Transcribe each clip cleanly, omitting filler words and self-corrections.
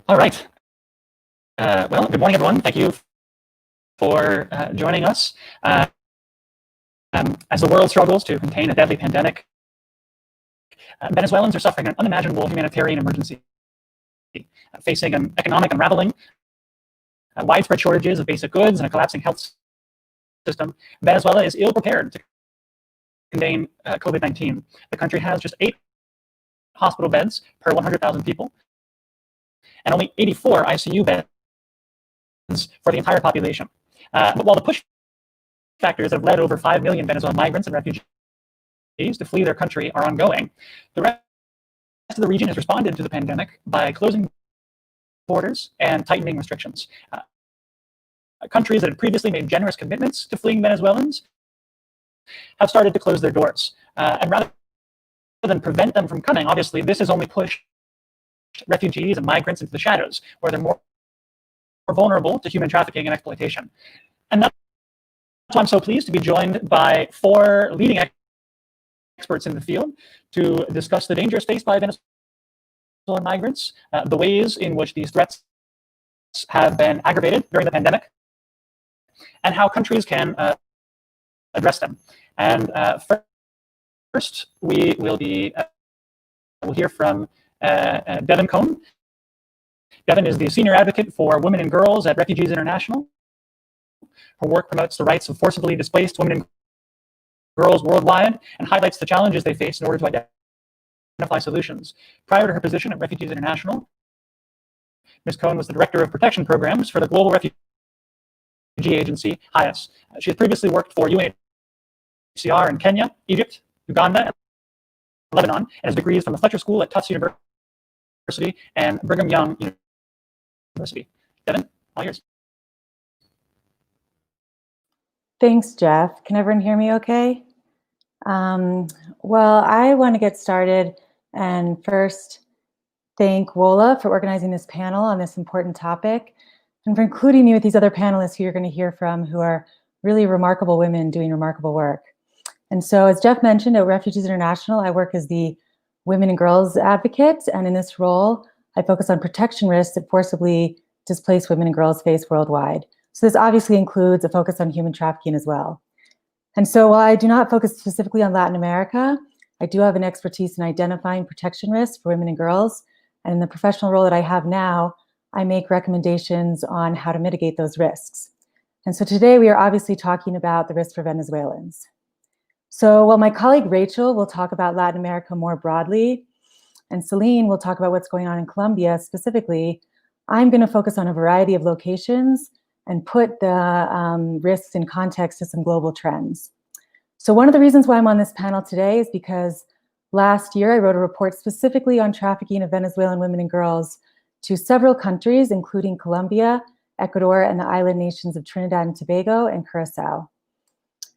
All right. Well, good morning, everyone. Thank you for joining us. As the world struggles to contain a deadly pandemic, Venezuelans are suffering an unimaginable humanitarian emergency, facing an economic unraveling, widespread shortages of basic goods, and a collapsing health system. Venezuela is ill prepared to contain COVID-19. The country has just 8 hospital beds per 100,000 people, and only 84 ICU beds for the entire population. But while the push factors that have led over 5 million Venezuelan migrants and refugees to flee their country are ongoing, the rest of the region has responded to the pandemic by closing borders and tightening restrictions. Countries that had previously made generous commitments to fleeing Venezuelans have started to close their doors. And rather than prevent them from coming, obviously, this has only pushed refugees and migrants into the shadows, where they're more vulnerable to human trafficking and exploitation. And that's why I'm so pleased to be joined by 4 leading experts in the field to discuss the dangers faced by Venezuelan migrants, the ways in which these threats have been aggravated during the pandemic, and how countries can address them. And first, we will we'll hear from Devin Cohn. Devin is the senior advocate for women and girls at Refugees International. Her work promotes the rights of forcibly displaced women and girls worldwide and highlights the challenges they face in order to identify solutions. Prior to her position at Refugees International, Ms. Cohn was the director of protection programs for the global refugee agency, HIAS. She has previously worked for UNHCR in Kenya, Egypt, Uganda, and Lebanon, and has degrees from the Fletcher School at Tufts University and Brigham Young University. Devin, all yours. Thanks, Jeff. Can everyone hear me okay? Well, I want to get started and first thank WOLA for organizing this panel on this important topic and for including me with these other panelists who you're going to hear from who are really remarkable women doing remarkable work. And so as Jeff mentioned, at Refugees International, I work as the women and girls advocate. And in this role, I focus on protection risks that forcibly displaced women and girls face worldwide. So this obviously includes a focus on human trafficking as well. And so while I do not focus specifically on Latin America, I do have an expertise in identifying protection risks for women and girls. And in the professional role that I have now, I make recommendations on how to mitigate those risks. And so today we are obviously talking about the risk for Venezuelans. So while my colleague Rachel will talk about Latin America more broadly, and Celine will talk about what's going on in Colombia specifically, I'm going to focus on a variety of locations and put the risks in context to some global trends. So one of the reasons why I'm on this panel today is because last year I wrote a report specifically on trafficking of Venezuelan women and girls to several countries, including Colombia, Ecuador, and the island nations of Trinidad and Tobago and Curacao.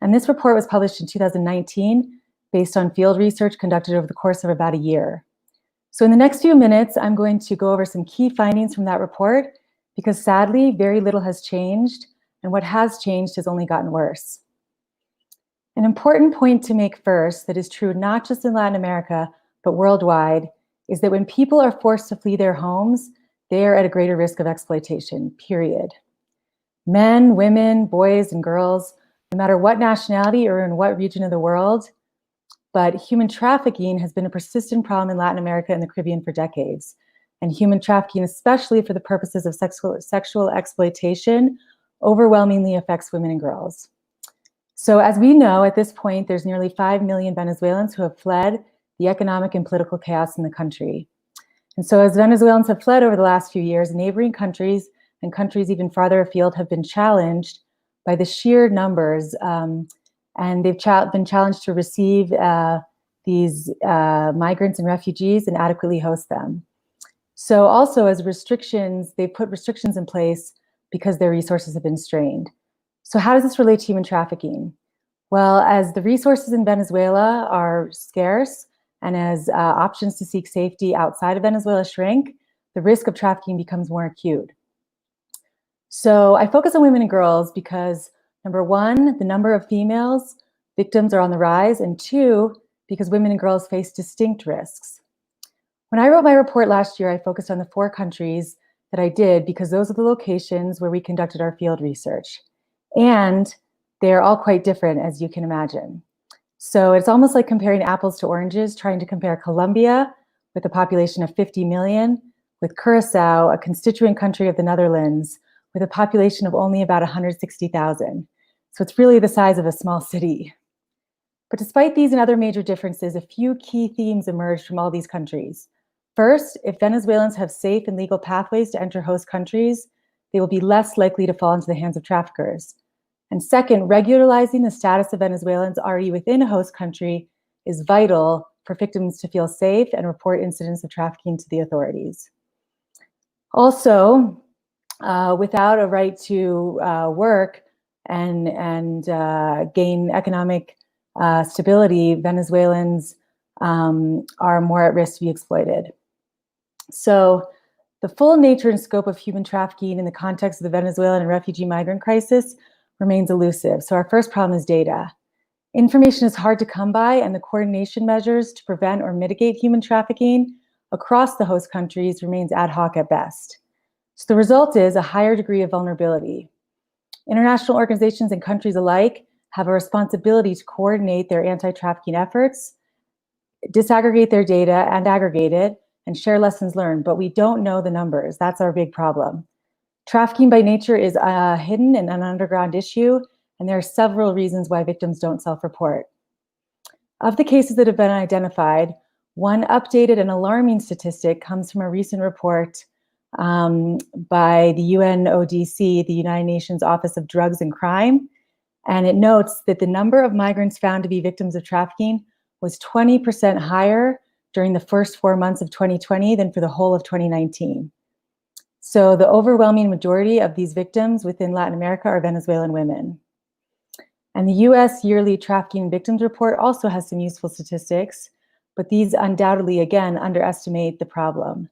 And this report was published in 2019 based on field research conducted over the course of about a year. So in the next few minutes, I'm going to go over some key findings from that report because sadly, very little has changed, and what has changed has only gotten worse. An important point to make first that is true not just in Latin America, but worldwide, is that when people are forced to flee their homes, they are at a greater risk of exploitation, period. Men, women, boys, and girls, no matter what nationality or in what region of the world, but human trafficking has been a persistent problem in Latin America and the Caribbean for decades. And human trafficking, especially for the purposes of sexual exploitation, overwhelmingly affects women and girls. So as we know, at this point, there's nearly 5 million Venezuelans who have fled the economic and political chaos in the country. And so as Venezuelans have fled over the last few years, neighboring countries and countries even farther afield have been challenged by the sheer numbers, and they've been challenged to receive these migrants and refugees and adequately host them. So also as restrictions, they put restrictions in place because their resources have been strained. So how does this relate to human trafficking? Well, as the resources in Venezuela are scarce and as options to seek safety outside of Venezuela shrink, the risk of trafficking becomes more acute. So I focus on women and girls because number one, the number of females victims are on the rise, and two, because women and girls face distinct risks. When I wrote my report last year, I focused on the 4 countries that I did because those are the locations where we conducted our field research. And they're all quite different, as you can imagine. So it's almost like comparing apples to oranges, trying to compare Colombia with a population of 50 million with Curacao, a constituent country of the Netherlands, with a population of only about 160,000. So it's really the size of a small city. But despite these and other major differences, a few key themes emerged from all these countries. First, if Venezuelans have safe and legal pathways to enter host countries, they will be less likely to fall into the hands of traffickers. And second, regularizing the status of Venezuelans already within a host country is vital for victims to feel safe and report incidents of trafficking to the authorities. Also, without a right to work and gain economic stability, Venezuelans are more at risk to be exploited. So the full nature and scope of human trafficking in the context of the Venezuelan and refugee migrant crisis remains elusive. So our first problem is data. Information is hard to come by, and the coordination measures to prevent or mitigate human trafficking across the host countries remains ad hoc at best. So the result is a higher degree of vulnerability. International organizations and countries alike have a responsibility to coordinate their anti-trafficking efforts, disaggregate their data and aggregate it, and share lessons learned, but we don't know the numbers. That's our big problem. Trafficking by nature is hidden and an underground issue, and there are several reasons why victims don't self-report. Of the cases that have been identified, one updated and alarming statistic comes from a recent report by the UNODC, the United Nations Office of Drugs and Crime, and it notes that the number of migrants found to be victims of trafficking was 20% higher during the first 4 months of 2020 than for the whole of 2019. So the overwhelming majority of these victims within Latin America are Venezuelan women. And the US Yearly Trafficking Victims Report also has some useful statistics, but these undoubtedly, again, underestimate the problem.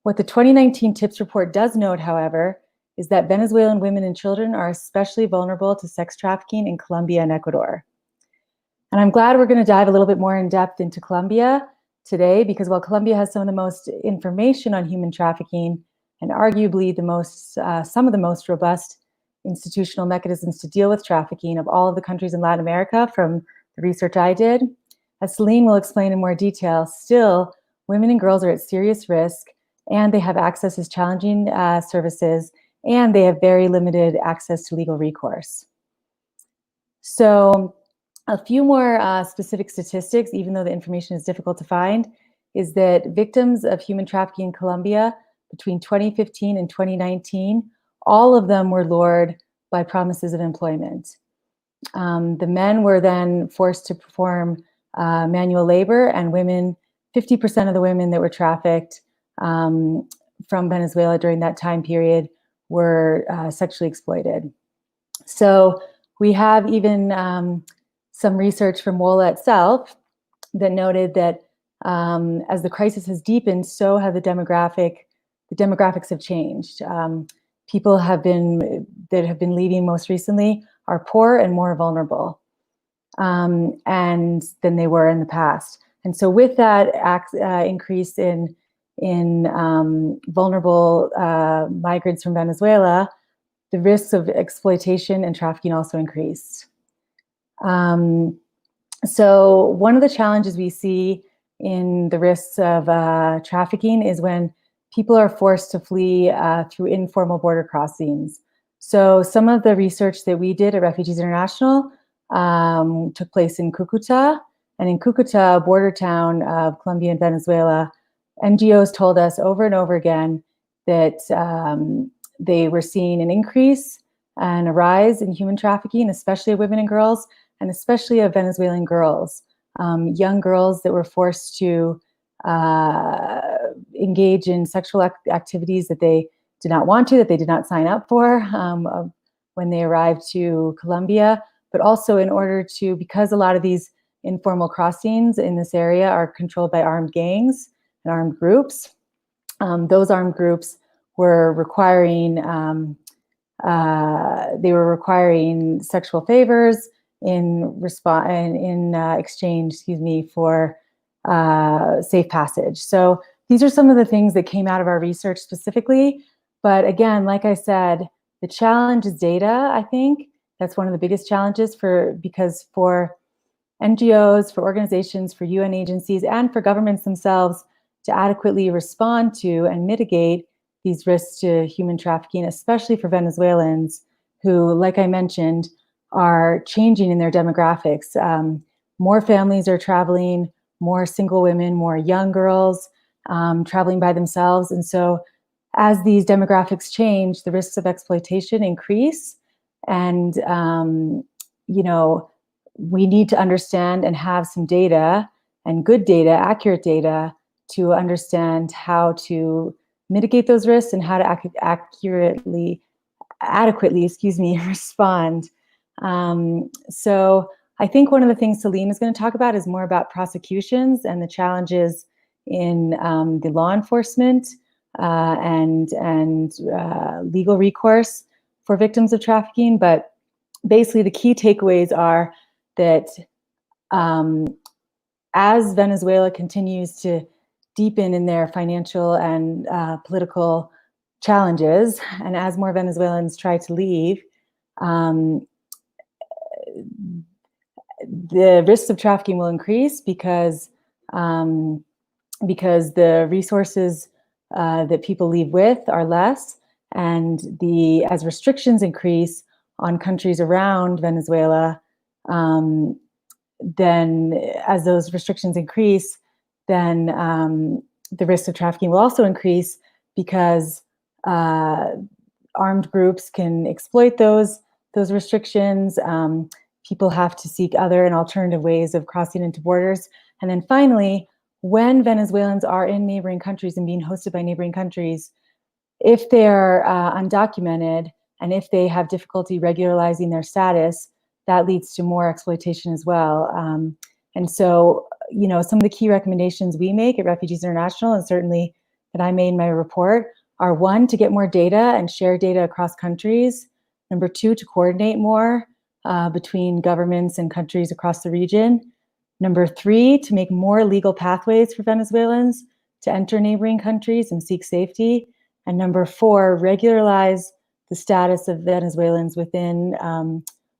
What the 2019 TIPS report does note, however, is that Venezuelan women and children are especially vulnerable to sex trafficking in Colombia and Ecuador. And I'm glad we're going to dive a little bit more in depth into Colombia today, because while Colombia has some of the most information on human trafficking and arguably some of the most robust institutional mechanisms to deal with trafficking of all of the countries in Latin America from the research I did, as Celine will explain in more detail, still women and girls are at serious risk, and they have access to challenging services, and they have very limited access to legal recourse. So a few more specific statistics, even though the information is difficult to find, is that victims of human trafficking in Colombia between 2015 and 2019, all of them were lured by promises of employment. The men were then forced to perform manual labor, and women, 50% of the women that were trafficked from Venezuela during that time period were sexually exploited. So we have even some research from WOLA itself that noted that as the crisis has deepened, so have the demographics have changed. People that have been leaving most recently are poor and more vulnerable and than they were in the past. And so with that increase in vulnerable migrants from Venezuela, the risks of exploitation and trafficking also increased. So one of the challenges we see in the risks of trafficking is when people are forced to flee through informal border crossings. So some of the research that we did at Refugees International took place in Cucuta. And in Cucuta, a border town of Colombia and Venezuela, NGOs told us over and over again that they were seeing an increase and a rise in human trafficking, especially of women and girls, and especially of Venezuelan girls, young girls that were forced to engage in sexual activities that they did not want to, that they did not sign up for when they arrived to Colombia, but also in order to, because a lot of these informal crossings in this area are controlled by armed gangs and armed groups, those armed groups were requiring sexual favors in exchange, for safe passage. So these are some of the things that came out of our research specifically But again, like I said, the challenge is data, I think. That's one of the biggest challenges because for NGOs, for organizations, for UN agencies, and for governments themselves to adequately respond to and mitigate these risks to human trafficking, especially for Venezuelans who, like I mentioned, are changing in their demographics. More families are traveling, more single women, more young girls traveling by themselves. And so as these demographics change, the risks of exploitation increase. And, we need to understand and have some data and good data, accurate data, to understand how to mitigate those risks and how to adequately, respond. So I think one of the things Salim is going to talk about is more about prosecutions and the challenges in the law enforcement and legal recourse for victims of trafficking. But basically, the key takeaways are that as Venezuela continues to deepen in their financial and political challenges, and as more Venezuelans try to leave, the risks of trafficking will increase because the resources that people leave with are less, and as restrictions increase on countries around Venezuela, then as those restrictions increase, then the risk of trafficking will also increase because armed groups can exploit those restrictions. People have to seek other and alternative ways of crossing into borders. And then finally, when Venezuelans are in neighboring countries and being hosted by neighboring countries, if they're undocumented and if they have difficulty regularizing their status, that leads to more exploitation as well. And so, some of the key recommendations we make at Refugees International, and certainly that I made in my report, are 1, to get more data and share data across countries. Number 2, to coordinate more between governments and countries across the region. Number 3, to make more legal pathways for Venezuelans to enter neighboring countries and seek safety. And number 4, regularize the status of Venezuelans within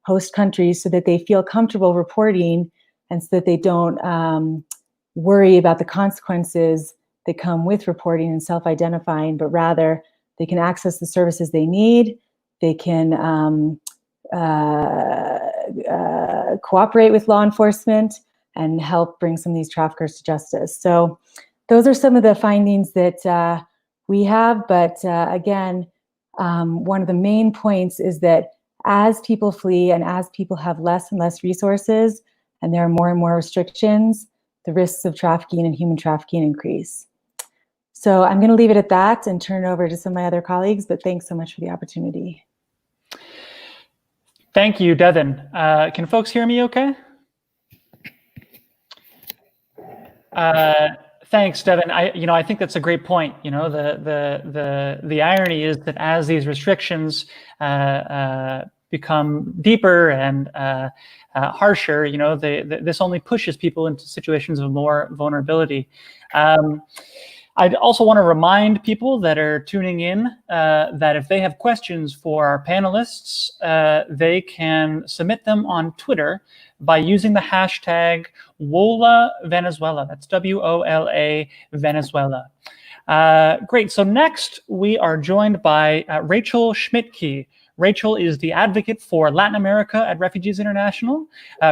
host countries so that they feel comfortable reporting and so that they don't worry about the consequences that come with reporting and self-identifying, but rather they can access the services they need. They can cooperate with law enforcement and help bring some of these traffickers to justice. So those are some of the findings that we have. But again, one of the main points is that as people flee and as people have less and less resources and there are more and more restrictions, the risks of trafficking and human trafficking increase. So I'm going to leave it at that and turn it over to some of my other colleagues, but thanks so much for the opportunity. Thank you, Devin. Can folks hear me okay? Thanks, Devin. I think that's a great point. The irony is that as these restrictions become deeper and harsher, this only pushes people into situations of more vulnerability. I'd also want to remind people that are tuning in that if they have questions for our panelists, they can submit them on Twitter by using the hashtag WOLA Venezuela. That's WOLA Venezuela. Great. So next we are joined by Rachel Schmidtke. Rachel is the advocate for Latin America at Refugees International.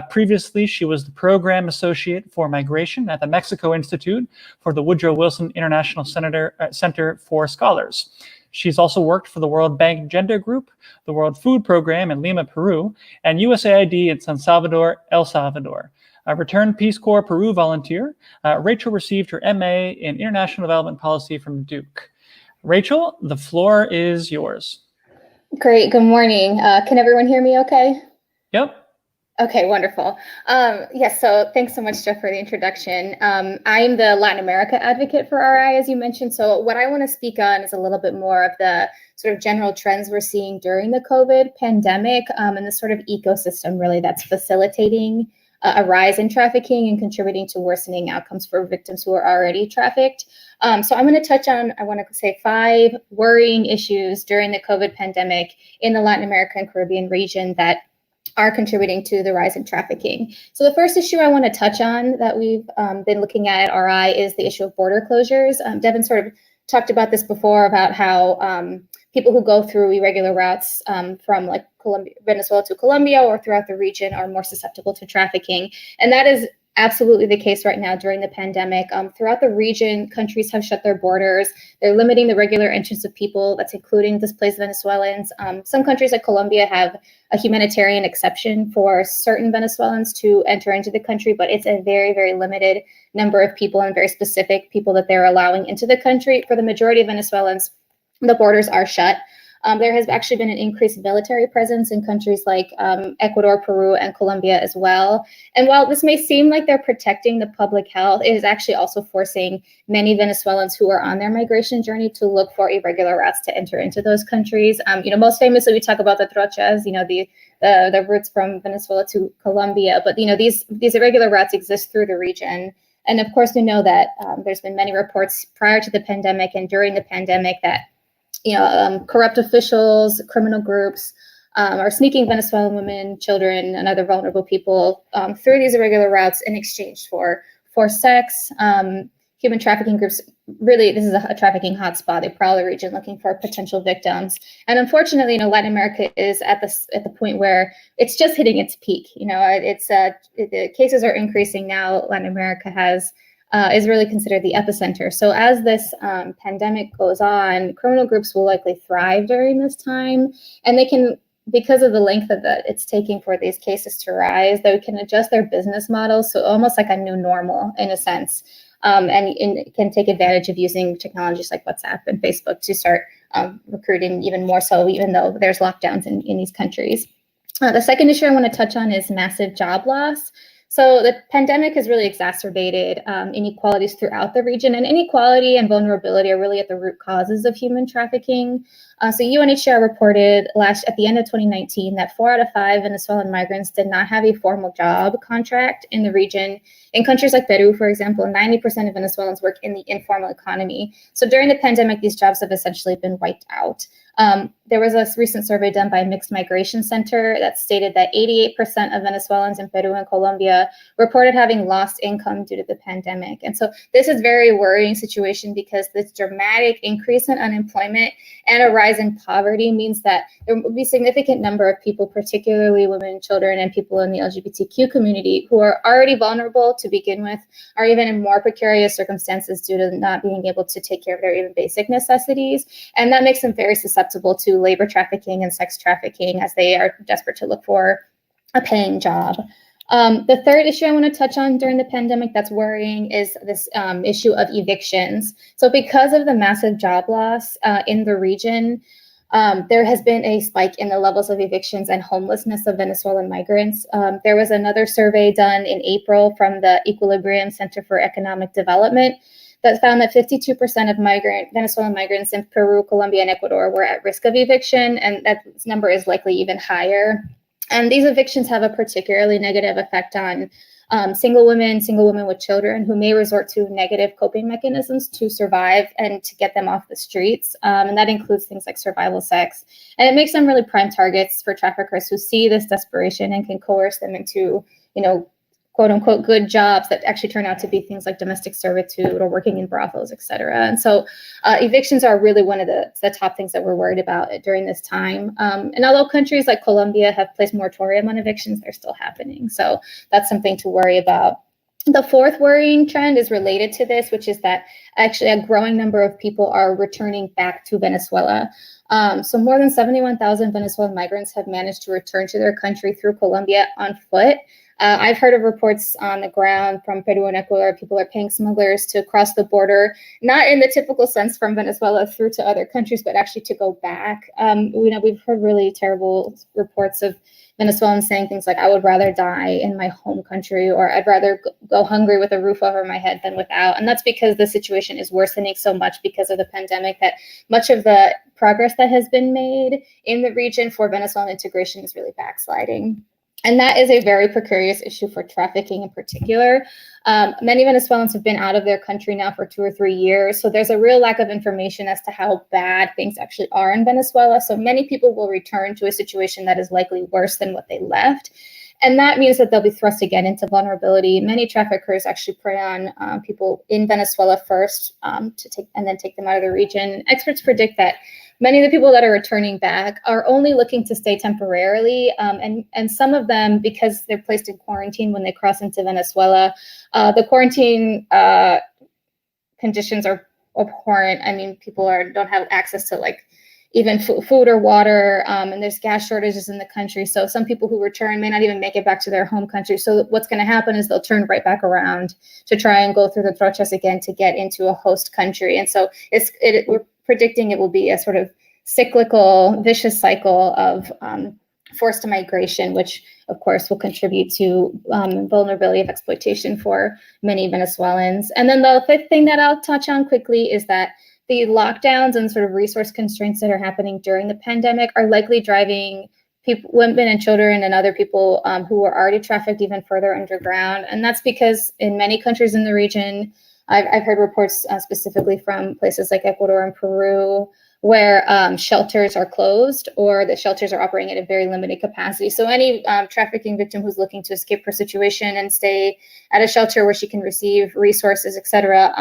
Previously, she was the program associate for migration at the Mexico Institute for the Woodrow Wilson International Center for Scholars. She's also worked for the World Bank Gender Group, the World Food Program in Lima, Peru, and USAID in San Salvador, El Salvador. A returned Peace Corps Peru volunteer, Rachel received her MA in International Development Policy from Duke. Rachel, the floor is yours. Great. Good morning. Can everyone hear me okay? Yep. Okay, wonderful. Yes, so thanks so much, Jeff, for the introduction. I'm the Latin America advocate for RI, as you mentioned. So what I want to speak on is a little bit more of the sort of general trends we're seeing during the COVID pandemic and the sort of ecosystem really that's facilitating a rise in trafficking and contributing to worsening outcomes for victims who are already trafficked. So I'm going to touch on, I want to say 5 worrying issues during the COVID pandemic in the Latin America and Caribbean region that are contributing to the rise in trafficking. So the first issue I want to touch on that we've been looking at RI is the issue of border closures. Devin sort of talked about this before, about how people who go through irregular routes from like Venezuela to Colombia or throughout the region are more susceptible to trafficking. And that is absolutely the case right now during the pandemic. Throughout the region, countries have shut their borders. They're limiting the regular entrance of people, that's including displaced Venezuelans. Some countries like Colombia have a humanitarian exception for certain Venezuelans to enter into the country, but it's a very, very limited number of people and very specific people that they're allowing into the country. For the majority of Venezuelans, the borders are shut. There has actually been an increased military presence in countries like Ecuador, Peru, and Colombia as well. And while this may seem like they're protecting the public health, it is actually also forcing many Venezuelans who are on their migration journey to look for irregular routes to enter into those countries. Most famously, we talk about the trochas, the routes from Venezuela to Colombia, but these irregular routes exist through the region. And of course, we know that there's been many reports prior to the pandemic and during the pandemic that corrupt officials, criminal groups are sneaking Venezuelan women, children, and other vulnerable people through these irregular routes in exchange for sex. Human trafficking groups, really, this is a trafficking hotspot. They prowl the region looking for potential victims. And unfortunately, Latin America is at the point where it's just hitting its peak. The cases are increasing now. Latin America is really considered the epicenter. So as this pandemic goes on, criminal groups will likely thrive during this time, and they can, because of the length that it's taking for these cases to rise, they can adjust their business models, so almost like a new normal in a sense, and can take advantage of using technologies like WhatsApp and Facebook to start recruiting even more so, even though there's lockdowns in these countries. The second issue I want to touch on is massive job loss. So the pandemic has really exacerbated inequalities throughout the region, and inequality and vulnerability are really at the root causes of human trafficking. So UNHCR reported at the end of 2019 that 4 out of 5 Venezuelan migrants did not have a formal job contract in the region. In countries like Peru, for example, 90% of Venezuelans work in the informal economy. So during the pandemic, these jobs have essentially been wiped out. There was a recent survey done by Mixed Migration Center that stated that 88% of Venezuelans in Peru and Colombia reported having lost income due to the pandemic. And so this is a very worrying situation, because this dramatic increase in unemployment and a rise in poverty means that there will be a significant number of people, particularly women, children, and people in the LGBTQ community, who are already vulnerable to begin with, are even in more precarious circumstances due to not being able to take care of their even basic necessities. And that makes them very susceptible to labor trafficking and sex trafficking, as they are desperate to look for a paying job. The third issue I want to touch on during the pandemic that's worrying is this issue of evictions. So because of the massive job loss in the region, there has been a spike in the levels of evictions and homelessness of Venezuelan migrants. There was another survey done in April from the Equilibrium Center for Economic Development that found that 52% of Venezuelan migrants in Peru, Colombia, and Ecuador were at risk of eviction, and that number is likely even higher. And these evictions have a particularly negative effect on single women with children, who may resort to negative coping mechanisms to survive and to get them off the streets. And that includes things like survival sex. And it makes them really prime targets for traffickers who see this desperation and can coerce them into, quote unquote, good jobs that actually turn out to be things like domestic servitude or working in brothels, et cetera. And so evictions are really one of the top things that we're worried about during this time. And although countries like Colombia have placed moratorium on evictions, they're still happening. So that's something to worry about. The fourth worrying trend is related to this, which is that actually a growing number of people are returning back to Venezuela. So more than 71,000 Venezuelan migrants have managed to return to their country through Colombia on foot. I've heard of reports on the ground from Peru and Ecuador. People are paying smugglers to cross the border, not in the typical sense from Venezuela through to other countries, but actually to go back. We've heard really terrible reports of Venezuelans saying things like, I would rather die in my home country, or I'd rather go hungry with a roof over my head than without. And that's because the situation is worsening so much because of the pandemic, that much of the progress that has been made in the region for Venezuelan integration is really backsliding. And that is a very precarious issue for trafficking in particular. Many Venezuelans have been out of their country now for 2 or 3 years. So there's a real lack of information as to how bad things actually are in Venezuela. So many people will return to a situation that is likely worse than what they left. And that means that they'll be thrust again into vulnerability. Many traffickers actually prey on people in Venezuela first to take and then take them out of the region. Experts predict that many of the people that are returning back are only looking to stay temporarily, and some of them, because they're placed in quarantine when they cross into Venezuela, the quarantine conditions are abhorrent. I mean, people don't have access to like even food or water, and there's gas shortages in the country. So some people who return may not even make it back to their home country. So what's going to happen is they'll turn right back around to try and go through the process again to get into a host country. And so we're predicting it will be a sort of cyclical, vicious cycle of forced migration, which of course will contribute to vulnerability of exploitation for many Venezuelans. And then the fifth thing that I'll touch on quickly is that the lockdowns and sort of resource constraints that are happening during the pandemic are likely driving people, women and children and other people who were already trafficked even further underground. And that's because in many countries in the region, I've heard reports specifically from places like Ecuador and Peru, where shelters are closed or the shelters are operating at a very limited capacity. So any trafficking victim who's looking to escape her situation and stay at a shelter where she can receive resources, et cetera,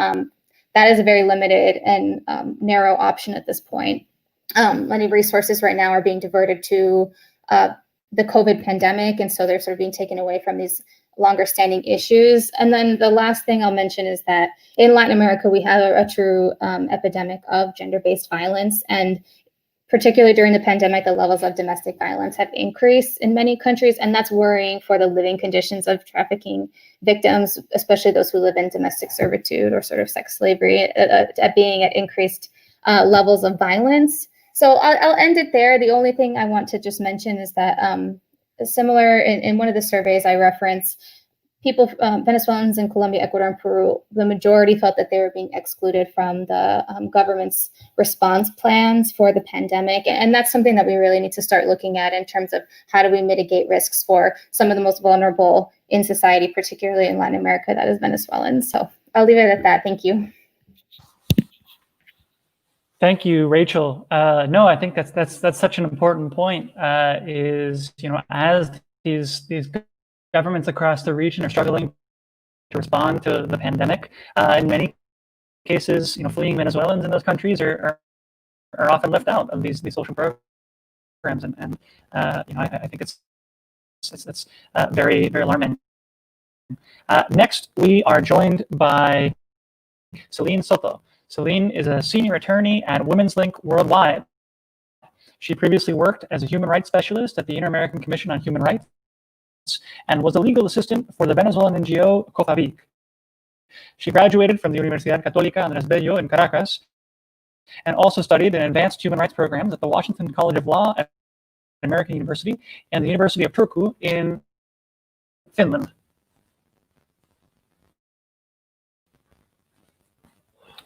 that is a very limited and narrow option at this point. Many resources right now are being diverted to the COVID pandemic, and so they're sort of being taken away from these longer standing issues. And then the last thing I'll mention is that in Latin America, we have a true epidemic of gender-based violence. And particularly during the pandemic, the levels of domestic violence have increased in many countries. And that's worrying for the living conditions of trafficking victims, especially those who live in domestic servitude or sort of sex slavery, being at increased levels of violence. So I'll end it there. The only thing I want to just mention is that similar in one of the surveys I referenced, people, Venezuelans in Colombia, Ecuador, and Peru, the majority felt that they were being excluded from the government's response plans for the pandemic. And that's something that we really need to start looking at in terms of how do we mitigate risks for some of the most vulnerable in society, particularly in Latin America, that is Venezuelans. So I'll leave it at that. Thank you. Thank you, Rachel. No, I think that's such an important point. Is, you know, as these governments across the region are struggling to respond to the pandemic, in many cases, you know, fleeing Venezuelans in those countries are often left out of these social programs, and you know, I think it's very, very alarming. Next, we are joined by Celine Soto. Celine is a senior attorney at Women's Link Worldwide. She previously worked as a human rights specialist at the Inter-American Commission on Human Rights and was a legal assistant for the Venezuelan NGO COFAVIC. She graduated from the Universidad Católica Andrés Bello in Caracas and also studied in advanced human rights programs at the Washington College of Law at American University and the University of Turku in Finland.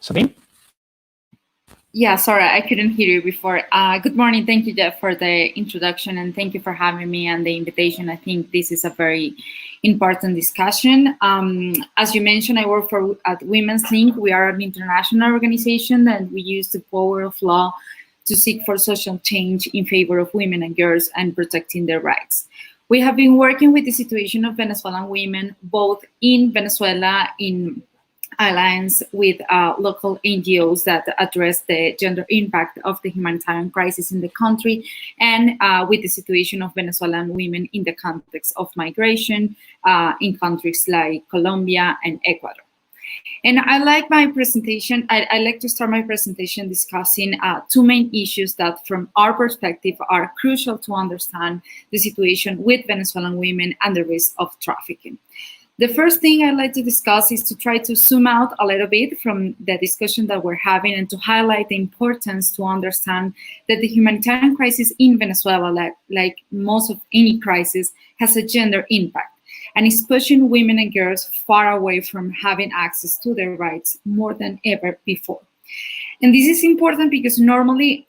Sabine? Yeah, sorry, I couldn't hear you before. Good morning. Thank you, Jeff, for the introduction, and thank you for having me and the invitation. I think this is a very important discussion. As you mentioned, I work at Women's Link. We are an international organization, and we use the power of law to seek for social change in favor of women and girls and protecting their rights. We have been working with the situation of Venezuelan women, both in Venezuela, in alliance with local NGOs that address the gender impact of the humanitarian crisis in the country, and with the situation of Venezuelan women in the context of migration in countries like Colombia and Ecuador. And I like my presentation, I like to start my presentation discussing two main issues that from our perspective are crucial to understand the situation with Venezuelan women and the risk of trafficking. The first thing I'd like to discuss is to try to zoom out a little bit from the discussion that we're having and to highlight the importance to understand that the humanitarian crisis in Venezuela, like most of any crisis, has a gender impact and is pushing women and girls far away from having access to their rights more than ever before. And this is important because normally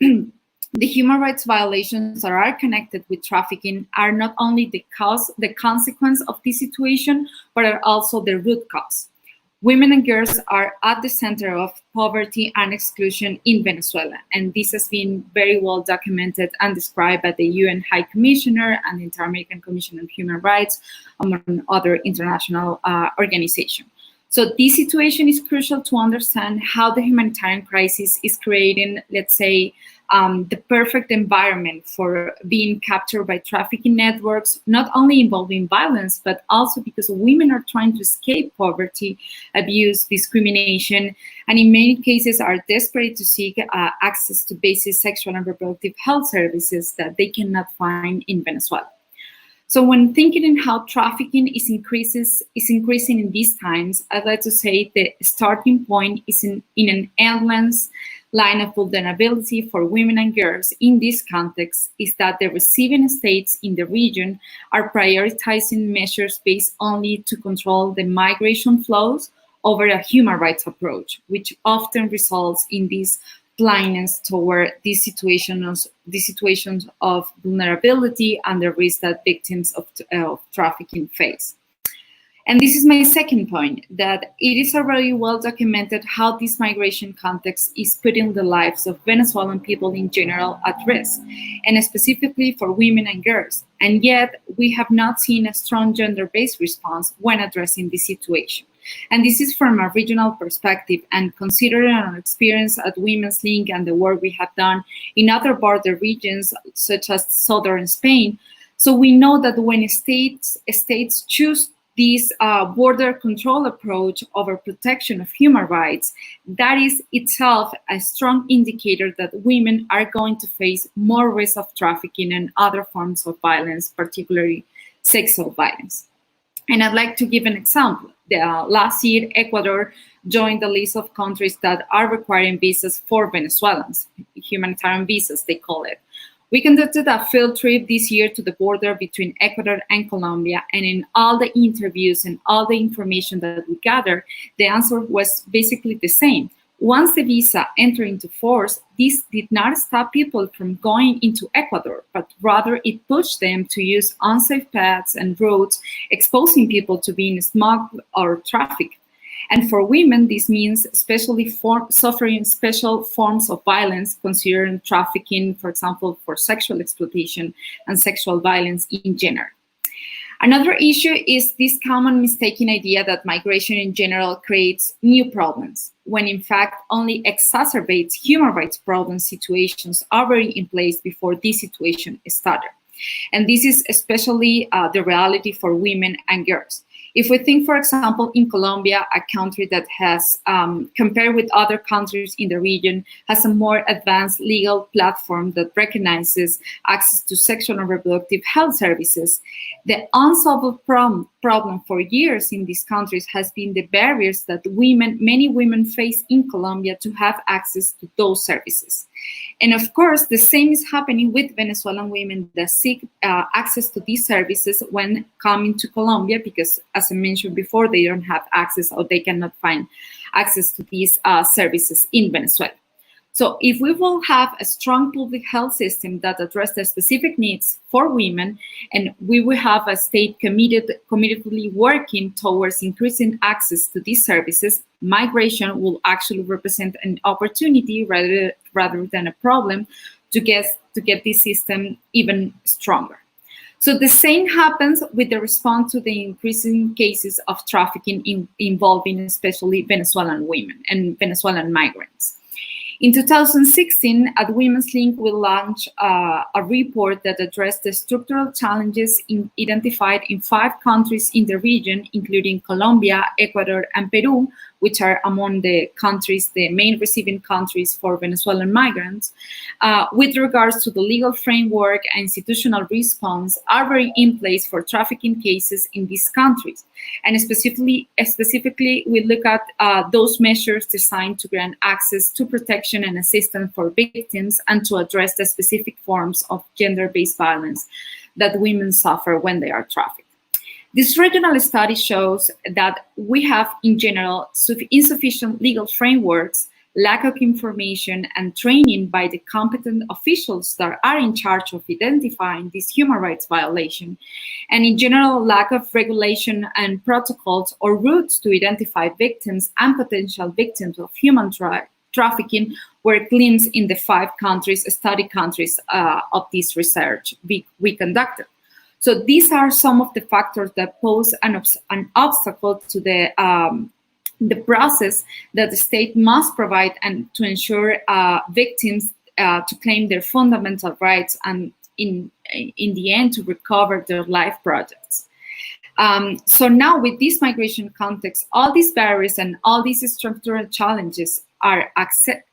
The human rights violations that are connected with trafficking are not only the consequence of this situation, but are also the root cause. Women and girls are at the center of poverty and exclusion in Venezuela, and this has been very well documented and described by the UN High Commissioner and the Inter-American Commission on Human Rights, among other international organizations. So this situation is crucial to understand how the humanitarian crisis is creating, let's say, the perfect environment for being captured by trafficking networks, not only involving violence, but also because women are trying to escape poverty, abuse, discrimination, and in many cases are desperate to seek access to basic sexual and reproductive health services that they cannot find in Venezuela. So when thinking in how trafficking is increasing in these times, I'd like to say the starting point is in an endless line of vulnerability for women and girls in this context is that the receiving states in the region are prioritizing measures based only to control the migration flows over a human rights approach, which often results in this blindness toward these situations of vulnerability and the risk that victims of trafficking face. And this is my second point, that it is already well documented how this migration context is putting the lives of Venezuelan people in general at risk, and specifically for women and girls. And yet, we have not seen a strong gender-based response when addressing this situation. And this is from a regional perspective, and considering our experience at Women's Link and the work we have done in other border regions, such as southern Spain. So we know that when states choose this border control approach over protection of human rights, that is itself a strong indicator that women are going to face more risk of trafficking and other forms of violence, particularly sexual violence. And I'd like to give an example. Last year, Ecuador joined the list of countries that are requiring visas for Venezuelans, humanitarian visas, they call it. We conducted a field trip this year to the border between Ecuador and Colombia, and in all the interviews and all the information that we gathered, the answer was basically the same. Once the visa entered into force, this did not stop people from going into Ecuador, but rather it pushed them to use unsafe paths and roads, exposing people to being smuggled or trafficked. And for women, this means especially suffering special forms of violence, considering trafficking, for example, for sexual exploitation and sexual violence in general. Another issue is this common mistaken idea that migration in general creates new problems, when in fact only exacerbates human rights problem situations already in place before this situation started. And this is especially the reality for women and girls. If we think, for example, in Colombia, a country that has, compared with other countries in the region, has a more advanced legal platform that recognizes access to sexual and reproductive health services, the unsolved problem for years in these countries has been the barriers that many women face in Colombia to have access to those services. And of course, the same is happening with Venezuelan women that seek access to these services when coming to Colombia, because as I mentioned before, they don't have access or they cannot find access to these services in Venezuela. So if we will have a strong public health system that addresses the specific needs for women, and we will have a state committedly working towards increasing access to these services, migration will actually represent an opportunity rather than a problem to get this system even stronger. So the same happens with the response to the increasing cases of trafficking involving especially Venezuelan women and Venezuelan migrants. In 2016, at Women's Link, we launched a report that addressed the structural challenges identified in 5 countries in the region, including Colombia, Ecuador, and Peru, which are among the main receiving countries for Venezuelan migrants, with regards to the legal framework and institutional response already in place for trafficking cases in these countries. And specifically we look at those measures designed to grant access to protection and assistance for victims and to address the specific forms of gender-based violence that women suffer when they are trafficked. This regional study shows that we have, in general, insufficient legal frameworks lack of information and training by the competent officials that are in charge of identifying this human rights violation, and in general, lack of regulation and protocols or routes to identify victims and potential victims of human trafficking were glimpsed in the 5 study countries of this research we conducted. So these are some of the factors that pose an obstacle to the process that the state must provide and to ensure victims to claim their fundamental rights and in the end to recover their life projects. So now with this migration context, all these barriers and all these structural challenges are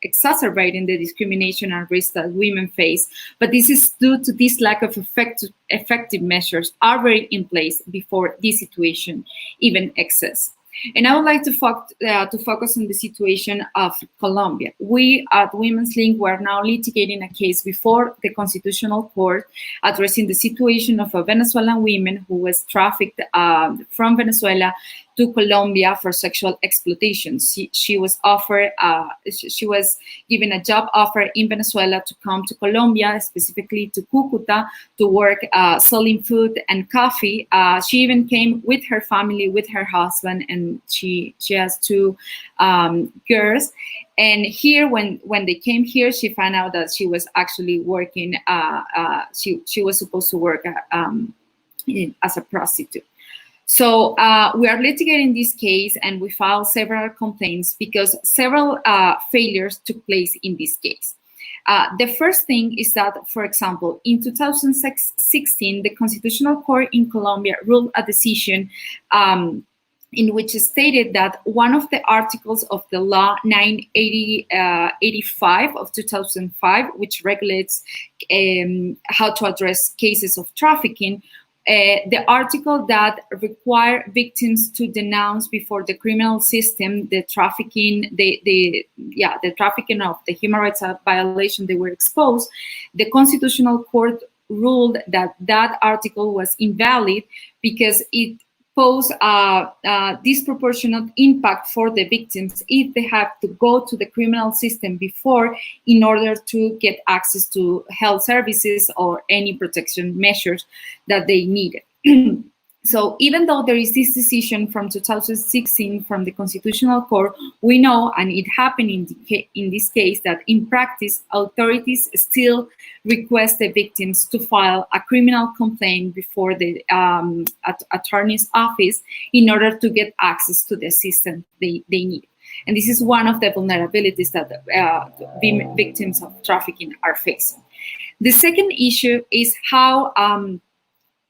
exacerbating the discrimination and risk that women face. But this is due to this lack of effective measures already in place before this situation even exists. And I would like to focus on the situation of Colombia. We at Women's Link were now litigating a case before the Constitutional Court addressing the situation of a Venezuelan woman who was trafficked from Venezuela to Colombia for sexual exploitation. She was offered, she was given a job offer in Venezuela to come to Colombia, specifically to Cucuta, to work selling food and coffee. She even came with her family, with her husband, and she has 2 girls. And here, when they came here, she found out that she was actually working. She was supposed to work as a prostitute. So we are litigating this case, and we filed several complaints because several failures took place in this case. The first thing is that, for example, in 2016, the Constitutional Court in Colombia ruled a decision in which it stated that one of the articles of the law 985 of 2005, which regulates how to address cases of trafficking, the article that require victims to denounce before the criminal system the trafficking, the trafficking of the human rights violation they were exposed, the Constitutional Court ruled that that article was invalid because it posed a disproportionate impact for the victims if they have to go to the criminal system before in order to get access to health services or any protection measures that they needed. So even though there is this decision from 2016 from the Constitutional Court, we know, and it happened in this case, that in practice, authorities still request the victims to file a criminal complaint before the attorney's office in order to get access to the assistance they need. And this is one of the vulnerabilities that victims of trafficking are facing. The second issue is how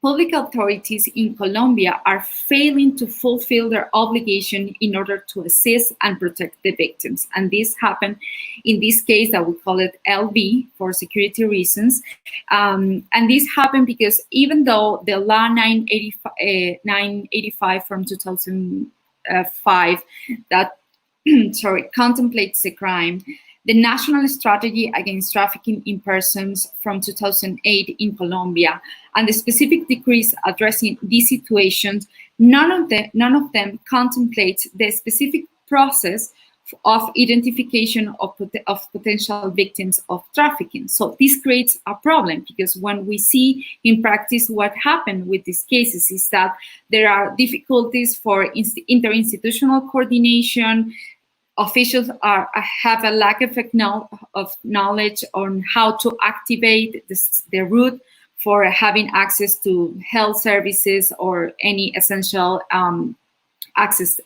public authorities in Colombia are failing to fulfill their obligation in order to assist and protect the victims. And this happened in this case that we call it LB for security reasons. And this happened because even though the law 985 from 2005 that contemplates the crime, the National Strategy Against Trafficking in Persons from 2008 in Colombia, and the specific decrees addressing these situations, none of them contemplates the specific process of identification of potential victims of trafficking. So this creates a problem because when we see in practice what happened with these cases is that there are difficulties for interinstitutional coordination. Officials have a lack of knowledge on how to activate the route for having access to health services or any essential access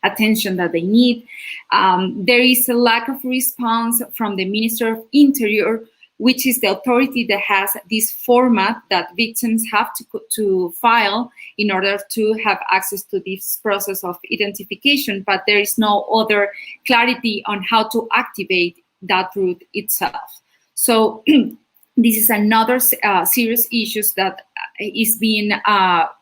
attention that they need. There is a lack of response from the Minister of Interior, which is the authority that has this format that victims have to file in order to have access to this process of identification, but there is no other clarity on how to activate that route itself. So this is another serious issue that is being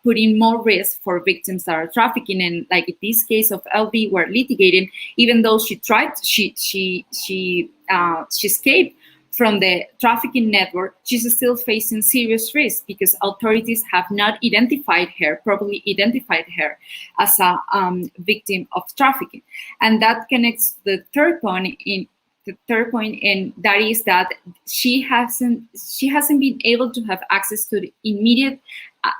putting more risk for victims that are trafficking. And like in this case of LB, we're litigating, even though she tried, she escaped from the trafficking network, she's still facing serious risk because authorities have not properly identified her as a victim of trafficking. And that connects the third point, and that is that she hasn't been able to have access to the immediate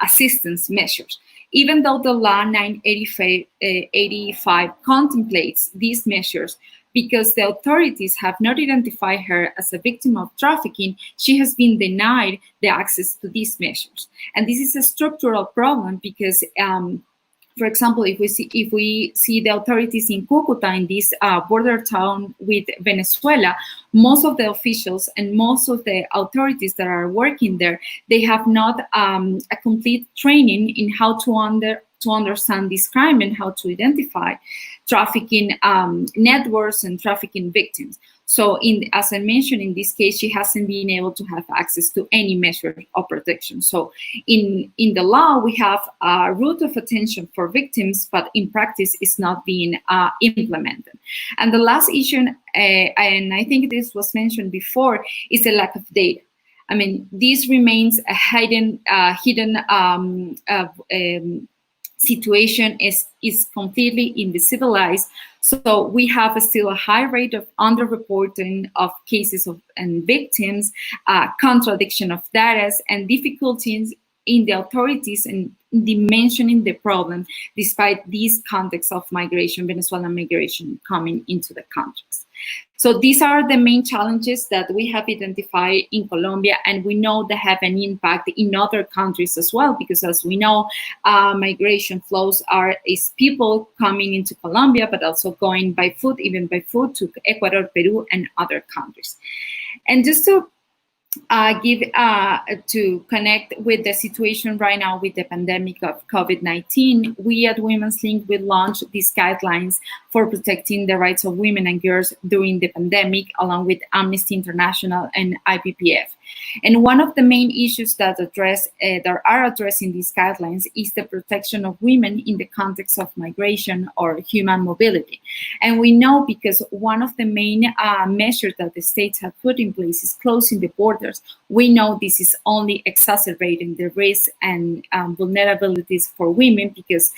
assistance measures. Even though the law 985 contemplates these measures, because the authorities have not identified her as a victim of trafficking, she has been denied the access to these measures. And this is a structural problem because, for example, if we see the authorities in Cucuta, in this border town with Venezuela, most of the officials and most of the authorities that are working there, they have not a complete training in how to understand this crime and how to identify trafficking networks and trafficking victims. So as I mentioned, in this case, she hasn't been able to have access to any measure of protection. So in the law, we have a route of attention for victims, but in practice, it's not being implemented. And the last issue, and I think this was mentioned before, is the lack of data. I mean, this remains a hidden situation is completely invisibilized. So we have still a high rate of underreporting of cases and victims, contradiction of data, and difficulties in the authorities in dimensioning the problem, despite these contexts of migration, Venezuelan migration coming into the countries. So these are the main challenges that we have identified in Colombia, and we know they have an impact in other countries as well, because as we know, migration flows is people coming into Colombia, but also going by foot, even by foot, to Ecuador, Peru, and other countries. And just to to connect with the situation right now with the pandemic of COVID-19, we at Women's Link will launch these guidelines for protecting the rights of women and girls during the pandemic, along with Amnesty International and IPPF. And one of the main issues that are addressed in these guidelines is the protection of women in the context of migration or human mobility. And we know, because one of the main measures that the states have put in place is closing the borders, we know this is only exacerbating the risks and vulnerabilities for women because,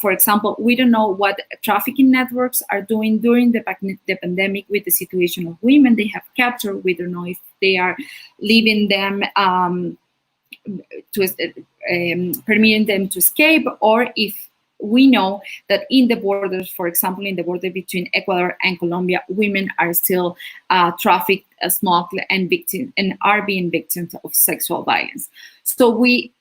for example, we don't know what trafficking networks are doing during the pandemic with the situation of women they have captured. We don't know if they are leaving them, permitting them to escape, or if we know that in the borders, for example, in the border between Ecuador and Colombia, women are still trafficked, smuggled, and are being victims of sexual violence. So we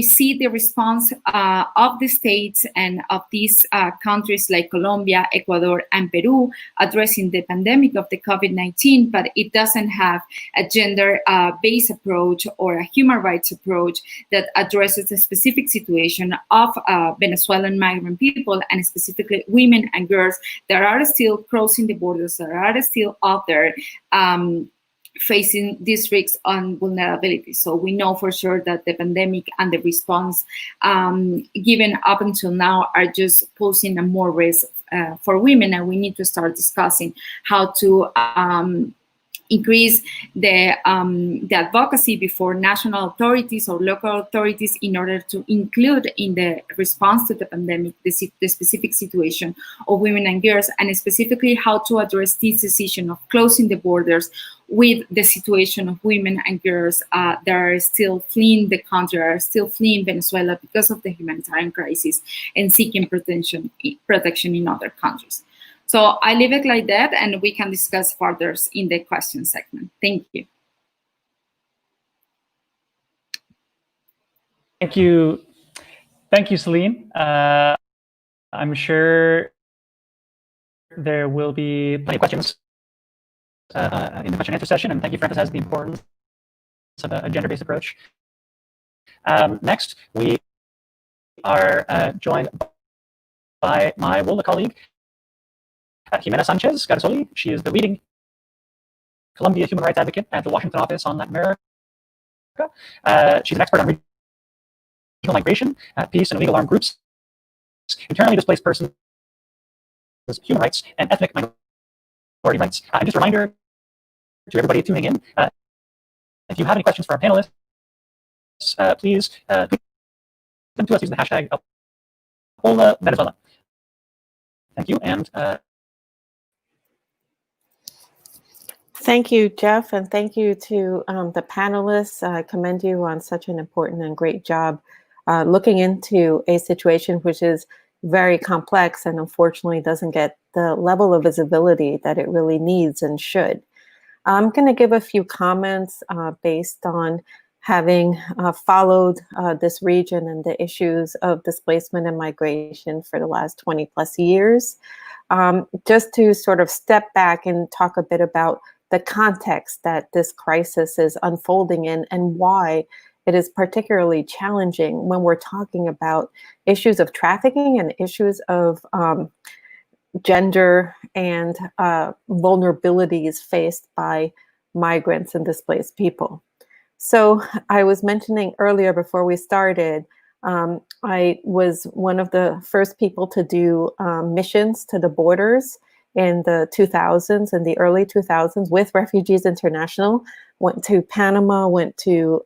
see the response of the states and of these countries like Colombia, Ecuador, and Peru addressing the pandemic of the COVID-19, but it doesn't have a gender-based approach or a human rights approach that addresses the specific situation of Venezuelan migrant people, and specifically women and girls that are still crossing the borders, that are still out there facing these risks on vulnerability. So we know for sure that the pandemic and the response given up until now are just posing a more risk for women, and we need to start discussing how to increase the advocacy before national authorities or local authorities in order to include in the response to the pandemic the specific situation of women and girls, and specifically how to address this decision of closing the borders with the situation of women and girls that are still fleeing the country, are still fleeing Venezuela because of the humanitarian crisis and seeking protection in other countries. So I leave it like that, and we can discuss further in the question segment. Thank you. Thank you, Celine. I'm sure there will be plenty of questions in the question and answer session, and thank you for emphasizing the importance of a gender-based approach. Next, we are joined by my WOLA colleague, Jimena Sanchez Garzoli. She is the leading Colombia human rights advocate at the Washington office on Latin America. She's an expert on regional migration, peace, and illegal armed groups, internally displaced persons, human rights, and ethnic minority rights. And just a reminder to everybody tuning in. If you have any questions for our panelists, please tweet them to us using the hashtag WOLA Venezuela. Thank you, and thank you, Jeff, and thank you to the panelists. I commend you on such an important and great job looking into a situation which is very complex and unfortunately doesn't get the level of visibility that it really needs and should. I'm going to give a few comments based on having followed this region and the issues of displacement and migration for the last 20 plus years. Just to sort of step back and talk a bit about the context that this crisis is unfolding in and why it is particularly challenging when we're talking about issues of trafficking and issues of gender and vulnerabilities faced by migrants and displaced people. So I was mentioning earlier before we started, I was one of the first people to do missions to the borders in the 2000s, in the early 2000s with Refugees International, went to Panama, went to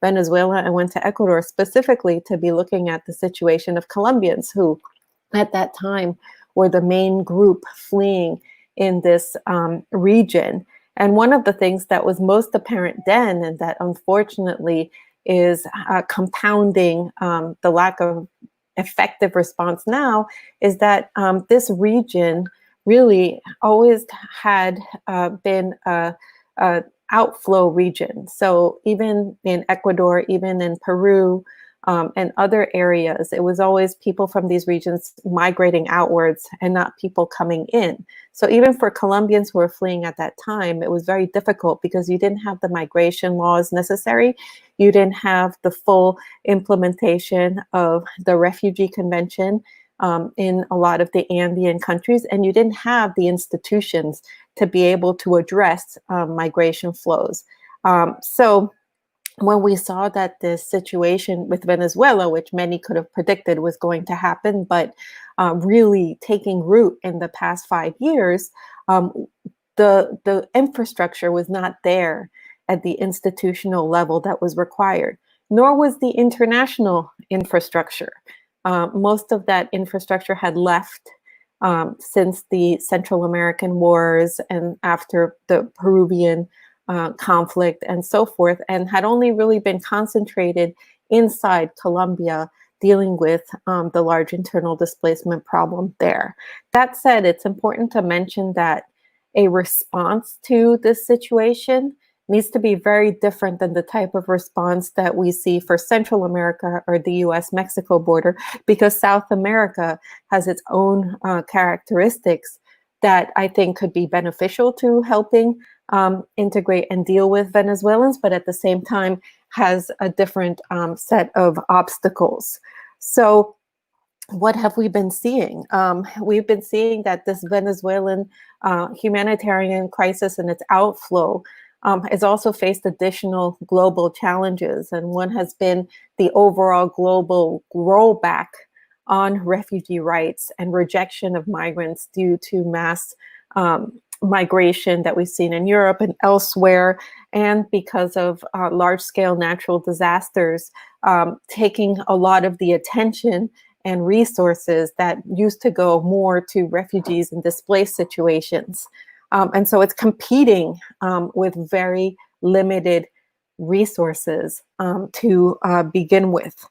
Venezuela, and went to Ecuador specifically to be looking at the situation of Colombians who at that time were the main group fleeing in this region. And one of the things that was most apparent then, and that unfortunately is compounding the lack of effective response now, is that this region really always had been a outflow region. So even in Ecuador, even in Peru, and other areas, it was always people from these regions migrating outwards and not people coming in. So even for Colombians who were fleeing at that time, it was very difficult because you didn't have the migration laws necessary. You didn't have the full implementation of the Refugee Convention in a lot of the Andean countries, and you didn't have the institutions to be able to address migration flows. So when we saw that this situation with Venezuela, which many could have predicted was going to happen, but really taking root in the past 5 years, the infrastructure was not there at the institutional level that was required, nor was the international infrastructure. Most of that infrastructure had left since the Central American wars and after the Peruvian conflict and so forth, and had only really been concentrated inside Colombia, dealing with the large internal displacement problem there. That said, it's important to mention that a response to this situation needs to be very different than the type of response that we see for Central America or the US-Mexico border, because South America has its own characteristics that I think could be beneficial to helping integrate and deal with Venezuelans, but at the same time has a different set of obstacles. So what have we been seeing? We've been seeing that this Venezuelan humanitarian crisis and its outflow has also faced additional global challenges. And one has been the overall global rollback on refugee rights and rejection of migrants due to mass migration that we've seen in Europe and elsewhere, and because of large-scale natural disasters taking a lot of the attention and resources that used to go more to refugees and displaced situations. And so it's competing with very limited resources to begin with.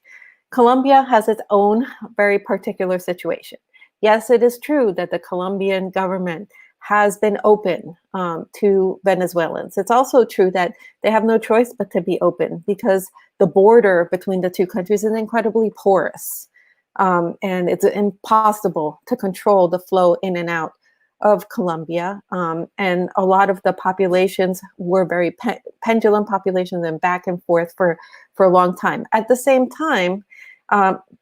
Colombia has its own very particular situation. Yes, it is true that the Colombian government has been open to Venezuelans. It's also true that they have no choice but to be open because the border between the two countries is incredibly porous. And it's impossible to control the flow in and out of Colombia. And a lot of the populations were very pendulum populations and back and forth for a long time. At the same time,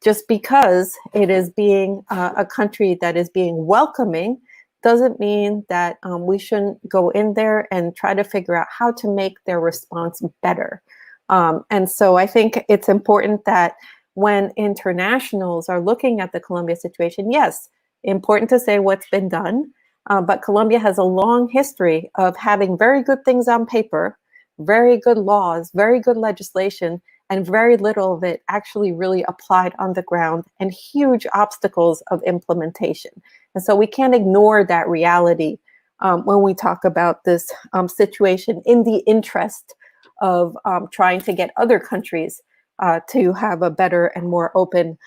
just because it is being a country that is being welcoming doesn't mean that we shouldn't go in there and try to figure out how to make their response better. And so I think it's important that when internationals are looking at the Colombia situation, yes, important to say what's been done, But Colombia has a long history of having very good things on paper, very good laws, very good legislation, and very little of it actually really applied on the ground, and huge obstacles of implementation. And so we can't ignore that reality when we talk about this situation in the interest of trying to get other countries to have a better and more open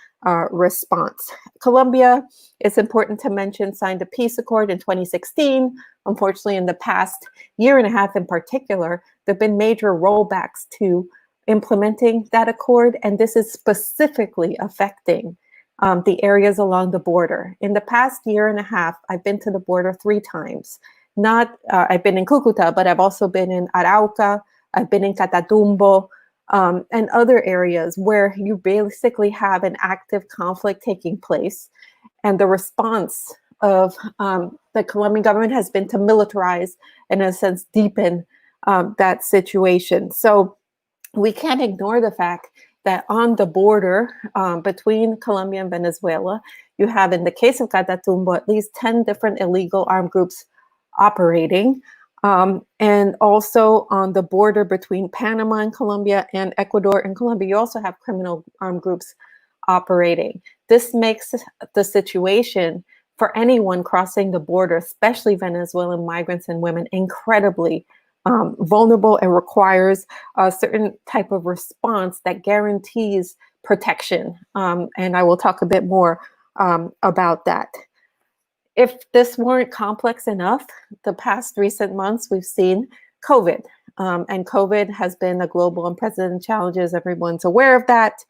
response. Colombia, it's important to mention, signed a peace accord in 2016. Unfortunately, in the past year and a half in particular, there have been major rollbacks to implementing that accord, and this is specifically affecting the areas along the border. In the past year and a half, I've been to the border 3 times. I've been in Cucuta, but I've also been in Arauca, I've been in Catatumbo, and other areas where you basically have an active conflict taking place. And the response of the Colombian government has been to militarize and, in a sense, deepen that situation. So we can't ignore the fact that on the border between Colombia and Venezuela, you have, in the case of Catatumbo, at least 10 different illegal armed groups operating. And also on the border between Panama and Colombia and Ecuador and Colombia, you also have criminal armed groups operating. This makes the situation for anyone crossing the border, especially Venezuelan migrants and women, incredibly vulnerable, and requires a certain type of response that guarantees protection. And I will talk a bit more about that. If this weren't complex enough, the past recent months we've seen COVID, and COVID has been a global unprecedented challenge, as everyone's aware of that,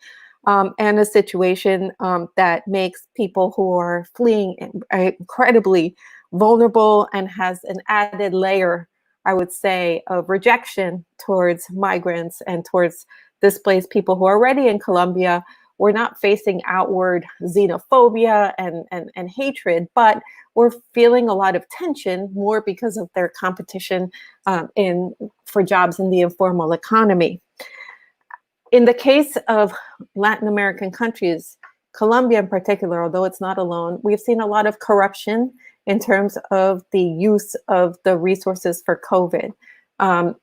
and a situation that makes people who are fleeing incredibly vulnerable, and has an added layer, I would say, of rejection towards migrants and towards displaced people who are already in Colombia. We're not facing outward xenophobia and hatred, but we're feeling a lot of tension, more because of their competition for jobs in the informal economy. In the case of Latin American countries, Colombia in particular, although it's not alone, we've seen a lot of corruption in terms of the use of the resources for COVID.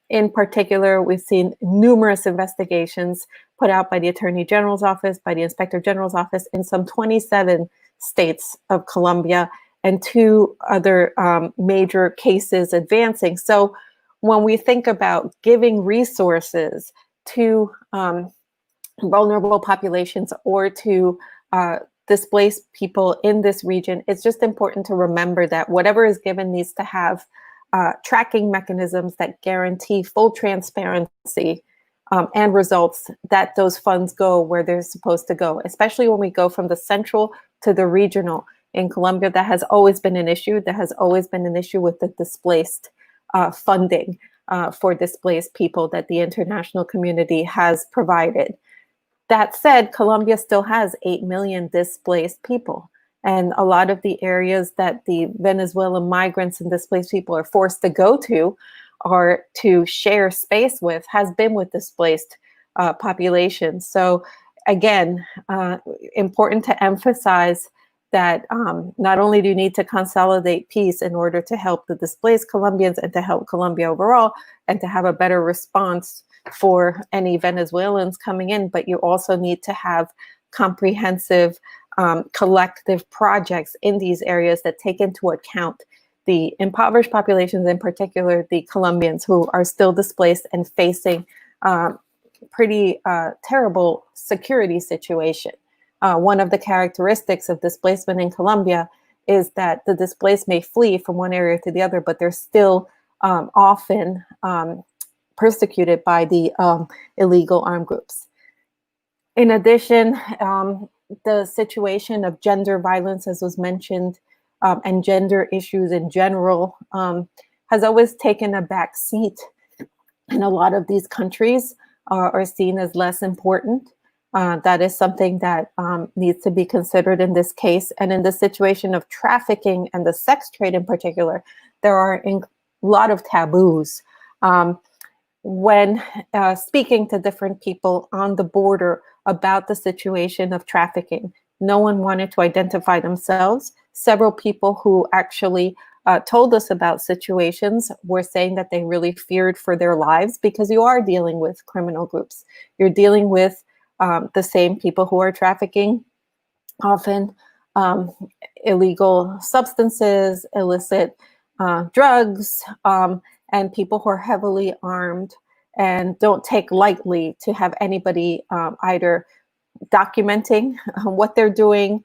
In particular, we've seen numerous investigations put out by the Attorney General's office, by the Inspector General's office in some 27 states of Colombia, and 2 other major cases advancing. So when we think about giving resources to vulnerable populations or to displaced people in this region, it's just important to remember that whatever is given needs to have tracking mechanisms that guarantee full transparency and results, that those funds go where they're supposed to go, especially when we go from the central to the regional. In Colombia, that has always been an issue. There has always been an issue with the displaced funding for displaced people that the international community has provided. That said, Colombia still has 8 million displaced people. And a lot of the areas that the Venezuelan migrants and displaced people are forced to go to or to share space with has been with displaced populations. So again, important to emphasize that not only do you need to consolidate peace in order to help the displaced Colombians and to help Colombia overall and to have a better response for any Venezuelans coming in, but you also need to have comprehensive collective projects in these areas that take into account the impoverished populations, in particular the Colombians who are still displaced and facing pretty terrible security situation. One of the characteristics of displacement in Colombia is that the displaced may flee from one area to the other, but they're still often persecuted by the illegal armed groups. In addition, the situation of gender violence, as was mentioned, and gender issues in general has always taken a back seat. And a lot of these countries are seen as less important. That is something that needs to be considered in this case. And in the situation of trafficking and the sex trade in particular, there are a lot of taboos. When speaking to different people on the border about the situation of trafficking, no one wanted to identify themselves. Several people who actually told us about situations were saying that they really feared for their lives, because you are dealing with criminal groups. You're dealing with the same people who are trafficking, often illegal substances, illicit drugs, and people who are heavily armed and don't take lightly to have anybody either documenting what they're doing,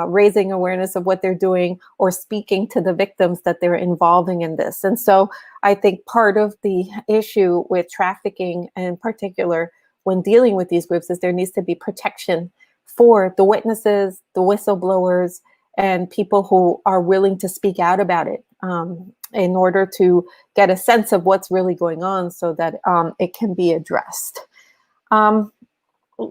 raising awareness of what they're doing, or speaking to the victims that they're involving in this. And so I think part of the issue with trafficking in particular when dealing with these groups is there needs to be protection for the witnesses, the whistleblowers, and people who are willing to speak out about it in order to get a sense of what's really going on so that it can be addressed.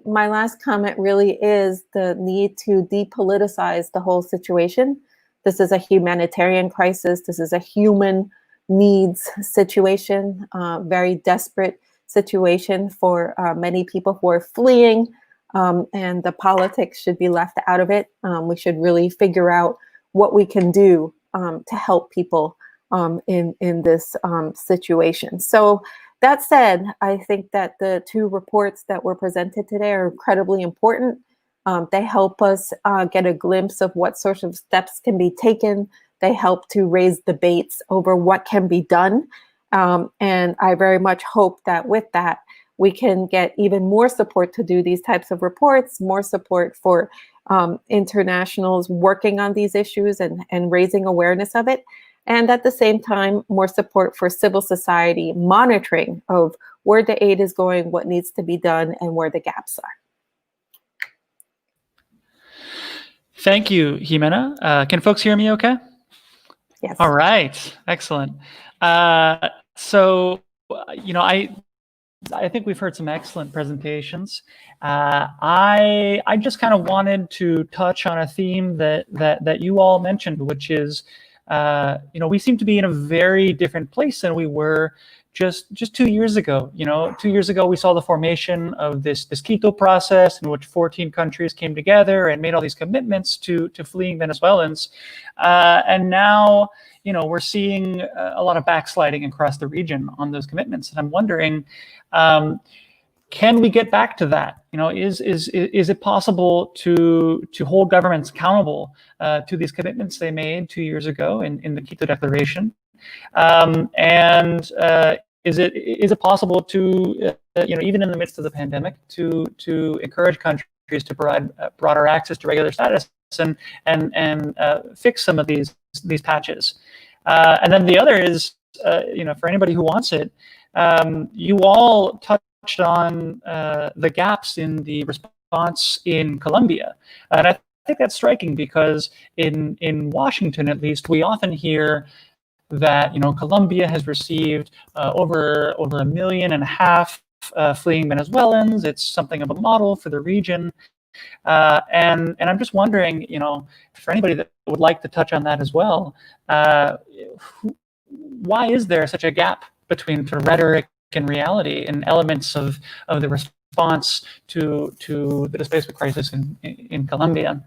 My last comment really is the need to depoliticize the whole situation. This is a humanitarian crisis. This is a human needs situation, very desperate situation for many people who are fleeing, and the politics should be left out of it. We should really figure out what we can do to help people in this situation. So that said, I think that the two reports that were presented today are incredibly important. They help us get a glimpse of what sorts of steps can be taken. They help to raise debates over what can be done. And I very much hope that with that, we can get even more support to do these types of reports, more support for internationals working on these issues and raising awareness of it. And at the same time, more support for civil society monitoring of where the aid is going, what needs to be done, and where the gaps are. Thank you, Jimena. Can folks hear me okay? Yes. All right, excellent. So, I think we've heard some excellent presentations. I just kind of wanted to touch on a theme that you all mentioned, which is, we seem to be in a very different place than we were just 2 years ago. 2 years ago, we saw the formation of this Quito process in which 14 countries came together and made all these commitments to fleeing Venezuelans. And now, we're seeing a lot of backsliding across the region on those commitments. And I'm wondering, can we get back to that? Is it possible to hold governments accountable to these commitments they made 2 years ago in the Quito Declaration? Is it possible to, even in the midst of the pandemic, to encourage countries to provide broader access to regular status and fix some of these patches? And then the other is, for anybody who wants it, you all touched on the gaps in the response in Colombia. And I think that's striking because in Washington, at least, we often hear that Colombia has received over 1.5 million fleeing Venezuelans. It's something of a model for the region. And I'm just wondering, for anybody that would like to touch on that as well, why is there such a gap between sort of rhetoric and reality and elements of the response to the displacement crisis in Colombia?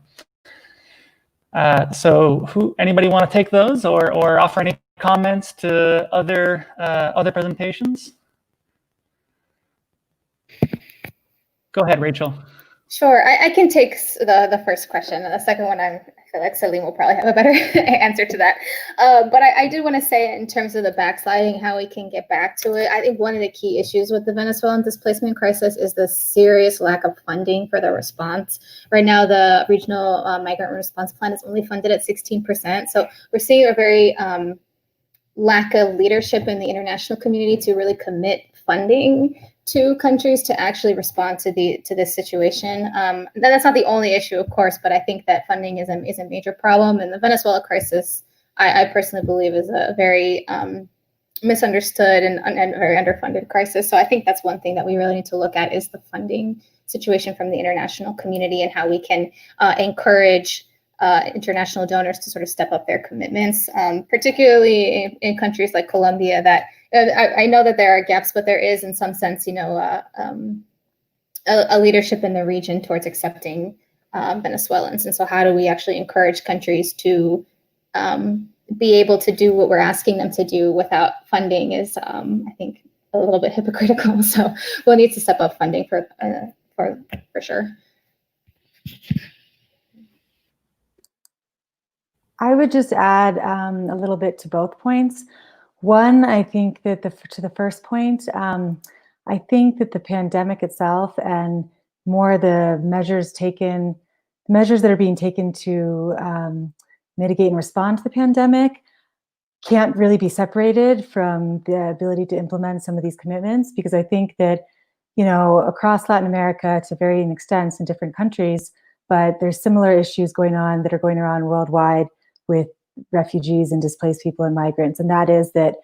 So anybody want to take those or offer any comments to other presentations? Go ahead, Rachel. Sure, I can take the first question, and the second one I feel like Celine will probably have a better answer to that. But I did want to say, in terms of the backsliding, how we can get back to it, I think one of the key issues with the Venezuelan displacement crisis is the serious lack of funding for the response. Right now, the regional migrant response plan is only funded at 16%. So we're seeing a very lack of leadership in the international community to really commit funding to countries to actually respond to this situation. That's not the only issue, of course, but I think that funding is a major problem. And the Venezuela crisis, I personally believe, is a very misunderstood and very underfunded crisis. So I think that's one thing that we really need to look at, is the funding situation from the international community and how we can encourage international donors to sort of step up their commitments, particularly in countries like Colombia. That I know that there are gaps, but there is, in some sense, a leadership in the region towards accepting Venezuelans. And so how do we actually encourage countries to be able to do what we're asking them to do without funding is, I think, a little bit hypocritical. So we'll need to step up funding for sure. I would just add a little bit to both points. One, I think that to the first point, I think that the pandemic itself and more the measures that are being taken to mitigate and respond to the pandemic can't really be separated from the ability to implement some of these commitments, because I think that, across Latin America to varying extents in different countries, but there's similar issues going on that are going around worldwide with refugees and displaced people and migrants. And that is that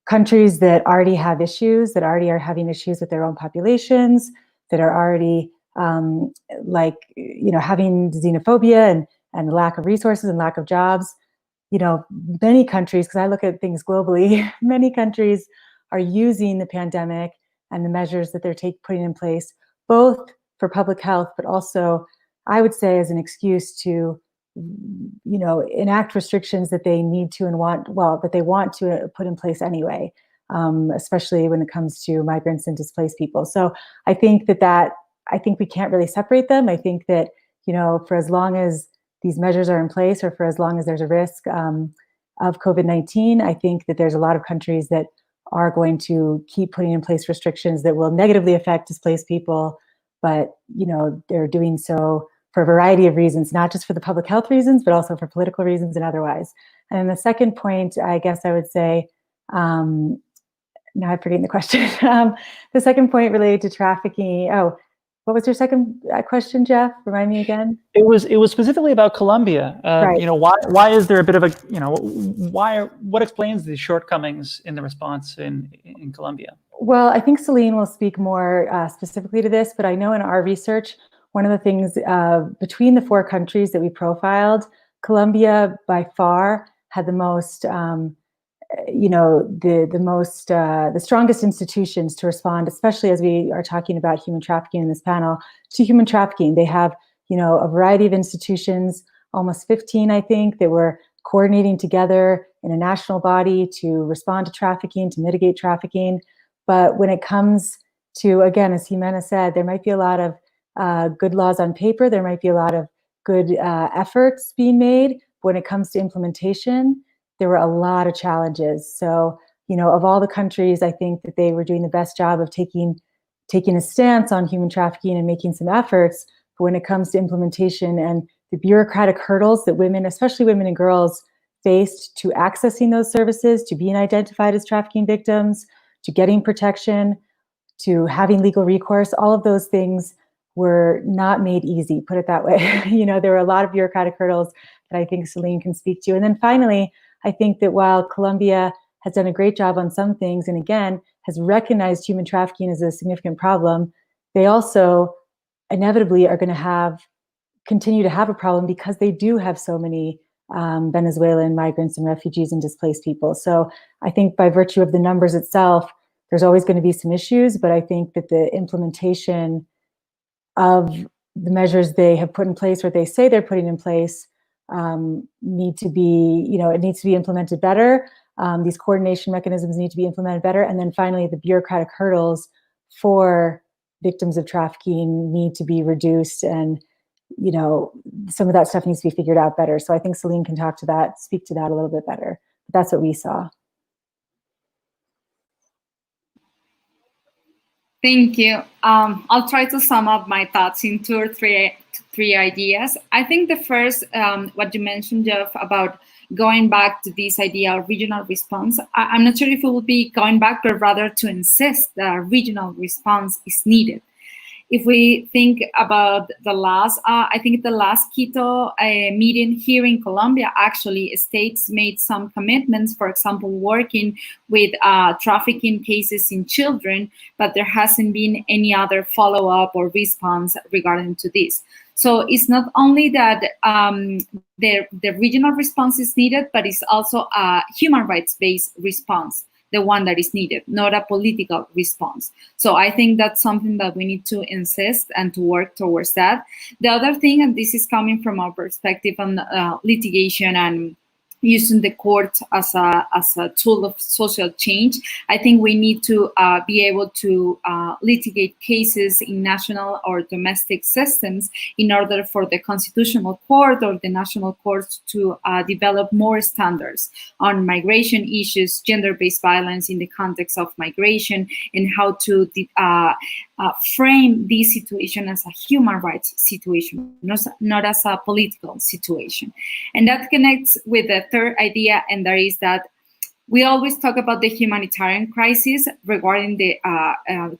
countries that already have issues, that already are having issues with their own populations, that are already having xenophobia and lack of resources and lack of jobs, many countries, because I look at things globally, many countries are using the pandemic and the measures that they're putting in place, both for public health, but also, I would say, as an excuse to, enact restrictions that they need to and that they want to put in place anyway, especially when it comes to migrants and displaced people. So I think I think we can't really separate them. I think that, for as long as these measures are in place, or for as long as there's a risk of COVID-19, I think that there's a lot of countries that are going to keep putting in place restrictions that will negatively affect displaced people. But, they're doing so for a variety of reasons, not just for the public health reasons, but also for political reasons and otherwise. And the second point, I guess I would say, now I'm forgetting the question. The second point related to trafficking. Oh, what was your second question, Jeff? Remind me again. It was specifically about Colombia. Right. Why is there a bit of a, what explains the shortcomings in the response in Colombia? Well, I think Celine will speak more specifically to this, but I know in our research, one of the things between the 4 countries that we profiled, Colombia by far had the most, the strongest institutions to respond, especially as we are talking about human trafficking in this panel, to human trafficking. They have, a variety of institutions, almost 15, I think, that were coordinating together in a national body to respond to trafficking, to mitigate trafficking. But when it comes to, again, as Jimena said, there might be a lot of good laws on paper. There might be a lot of good efforts being made. But when it comes to implementation, there were a lot of challenges. So, of all the countries, I think that they were doing the best job of taking a stance on human trafficking and making some efforts. But when it comes to implementation and the bureaucratic hurdles that women, especially women and girls, faced to accessing those services, to being identified as trafficking victims, to getting protection, to having legal recourse, all of those things were not made easy, put it that way. There were a lot of bureaucratic hurdles that I think Celine can speak to. And then finally, I think that while Colombia has done a great job on some things, and again, has recognized human trafficking as a significant problem, they also inevitably are going to continue to have a problem because they do have so many Venezuelan migrants and refugees and displaced people. So I think by virtue of the numbers itself, there's always going to be some issues, but I think that the implementation of the measures they have put in place, or they say they're putting in place, need to be, it needs to be implemented better. These coordination mechanisms need to be implemented better. And then finally, the bureaucratic hurdles for victims of trafficking need to be reduced, and some of that stuff needs to be figured out better. So I think Celine can speak to that a little bit better. But that's what we saw. Thank you. I'll try to sum up my thoughts in 2 or 3 ideas. I think the first, what you mentioned, Jeff, about going back to this idea of regional response, I'm not sure if it will be going back, but rather to insist that a regional response is needed. If we think about the last Quito meeting here in Colombia, actually, states made some commitments, for example, working with trafficking cases in children, but there hasn't been any other follow-up or response regarding to this. So it's not only that the regional response is needed, but it's also a human rights-based response, the one that is needed, not a political response. So I think that's something that we need to insist and to work towards that. The other thing, and this is coming from our perspective on litigation and using the court as a tool of social change. I think we need to be able to litigate cases in national or domestic systems in order for the Constitutional Court or the national courts to develop more standards on migration issues, gender-based violence in the context of migration, and how to frame this situation as a human rights situation, not as a political situation. And that connects with the third idea, and that is that we always talk about the humanitarian crisis regarding the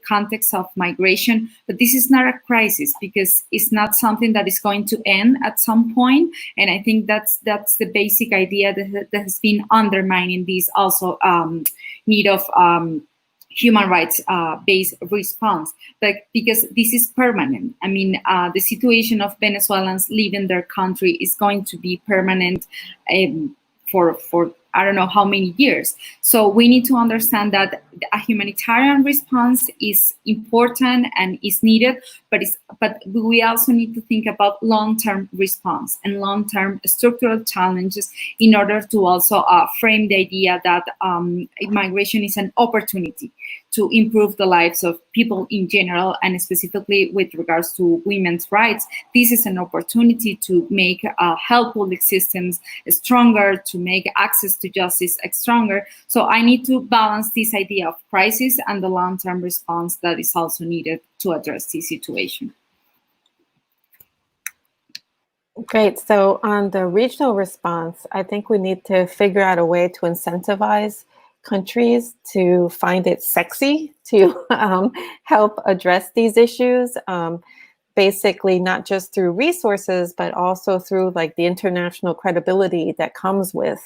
context of migration, but this is not a crisis because it's not something that is going to end at some point. And I think that's the basic idea that has been undermining this also need of human rights based response, but because this is permanent. I mean, the situation of Venezuelans leaving their country is going to be permanent for I don't know how many years. So we need to understand that a humanitarian response is important and is needed, but we also need to think about long-term response and long-term structural challenges in order to also frame the idea that migration is an opportunity to improve the lives of people in general, and specifically with regards to women's rights. This is an opportunity to make health public systems stronger, to make access to justice stronger. So I need to balance this idea of crisis and the long-term response that is also needed to address this situation. Great. So on the regional response, I think we need to figure out a way to incentivize countries to find it sexy to help address these issues, basically not just through resources, but also through like the international credibility that comes with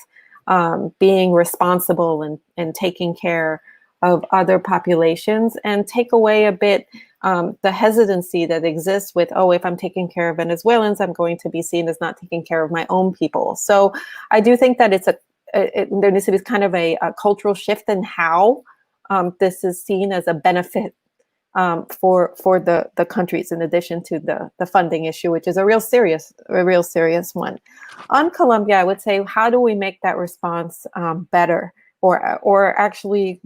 being responsible and taking care of other populations, and take away a bit the hesitancy that exists with, oh, if I'm taking care of Venezuelans, I'm going to be seen as not taking care of my own people. So I do think that there needs to be kind of a cultural shift in how this is seen as a benefit for the countries, in addition to the funding issue, which is a real serious one. On Colombia, I would say, how do we make that response better, or actually,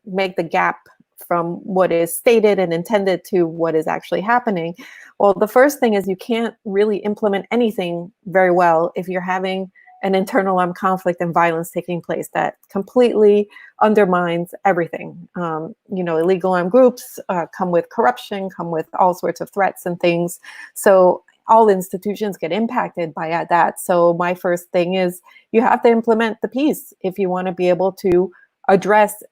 make the gap from what is stated and intended to what is actually happening? Well, the first thing is you can't really implement anything very well if you're having an internal armed conflict and violence taking place that completely undermines everything. Illegal armed groups come with corruption, come with all sorts of threats and things. So all institutions get impacted by that. So my first thing is you have to implement the peace if you want to be able to address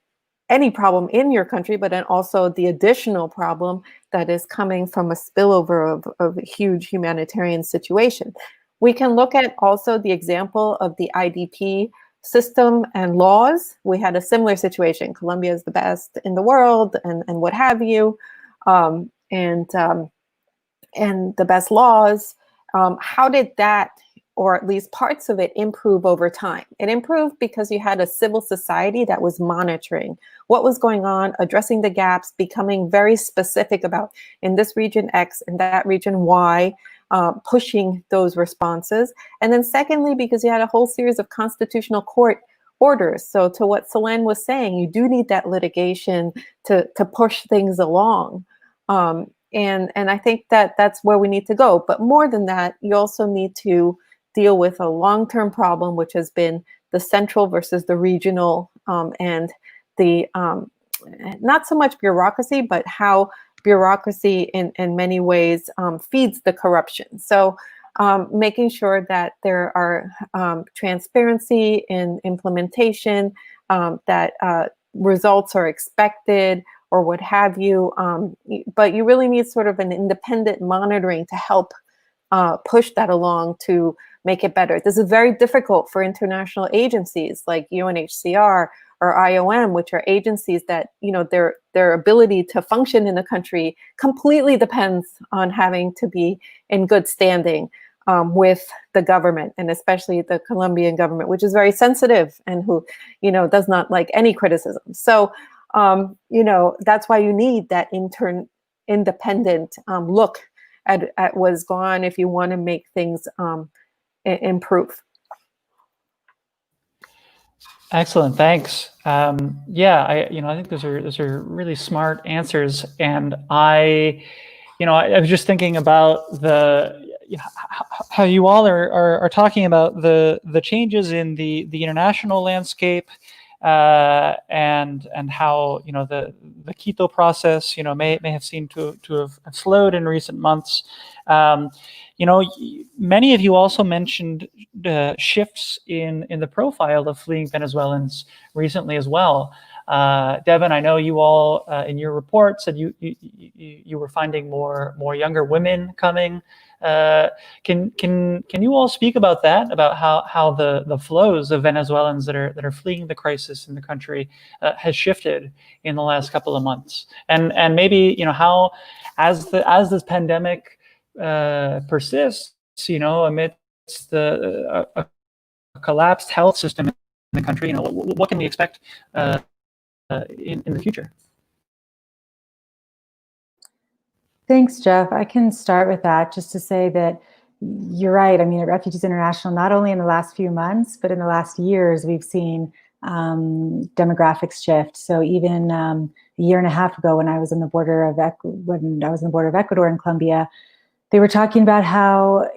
any problem in your country, but then also the additional problem that is coming from a spillover of a huge humanitarian situation. We can look at also the example of the IDP system and laws. We had a similar situation. Colombia is the best in the world, and what have you, and the best laws. How did that, or at least parts of it, improve over time? It improved because you had a civil society that was monitoring what was going on, addressing the gaps, becoming very specific about, in this region X, in that region Y, pushing those responses. And then secondly, because you had a whole series of constitutional court orders. So to what Selene was saying, you do need that litigation to push things along. And I think that that's where we need to go. But more than that, you also need to deal with a long-term problem, which has been the central versus the regional, and the not so much bureaucracy, but how bureaucracy in many ways feeds the corruption. So making sure that there are transparency in implementation, that results are expected, or what have you. But you really need sort of an independent monitoring to help push that along to make it better. This is very difficult for international agencies like UNHCR or IOM, which are agencies that, their ability to function in the country completely depends on having to be in good standing with the government, and especially the Colombian government, which is very sensitive and who, does not like any criticism. So, that's why you need that independent look at what's going on if you want to make things improve. Excellent, thanks. Yeah, I think those are really smart answers, and I was just thinking about how you all are talking about the changes in the international landscape, and how the Quito process may have seemed to have slowed in recent months. Many of you also mentioned shifts in the profile of fleeing Venezuelans recently as well. Devin, I know you all in your report said you were finding more younger women coming. Can you all speak about that? About how the flows of Venezuelans that are fleeing the crisis in the country has shifted in the last couple of months, and maybe how as this pandemic persists, amidst a collapsed health system in the country, what can we expect in the future? Thanks, Jeff. I can start with that just to say that you're right. I mean, at Refugees International, not only in the last few months, but in the last years, we've seen demographics shift. So even a year and a half ago, when I was on the border of Ecuador and Colombia, they were talking about how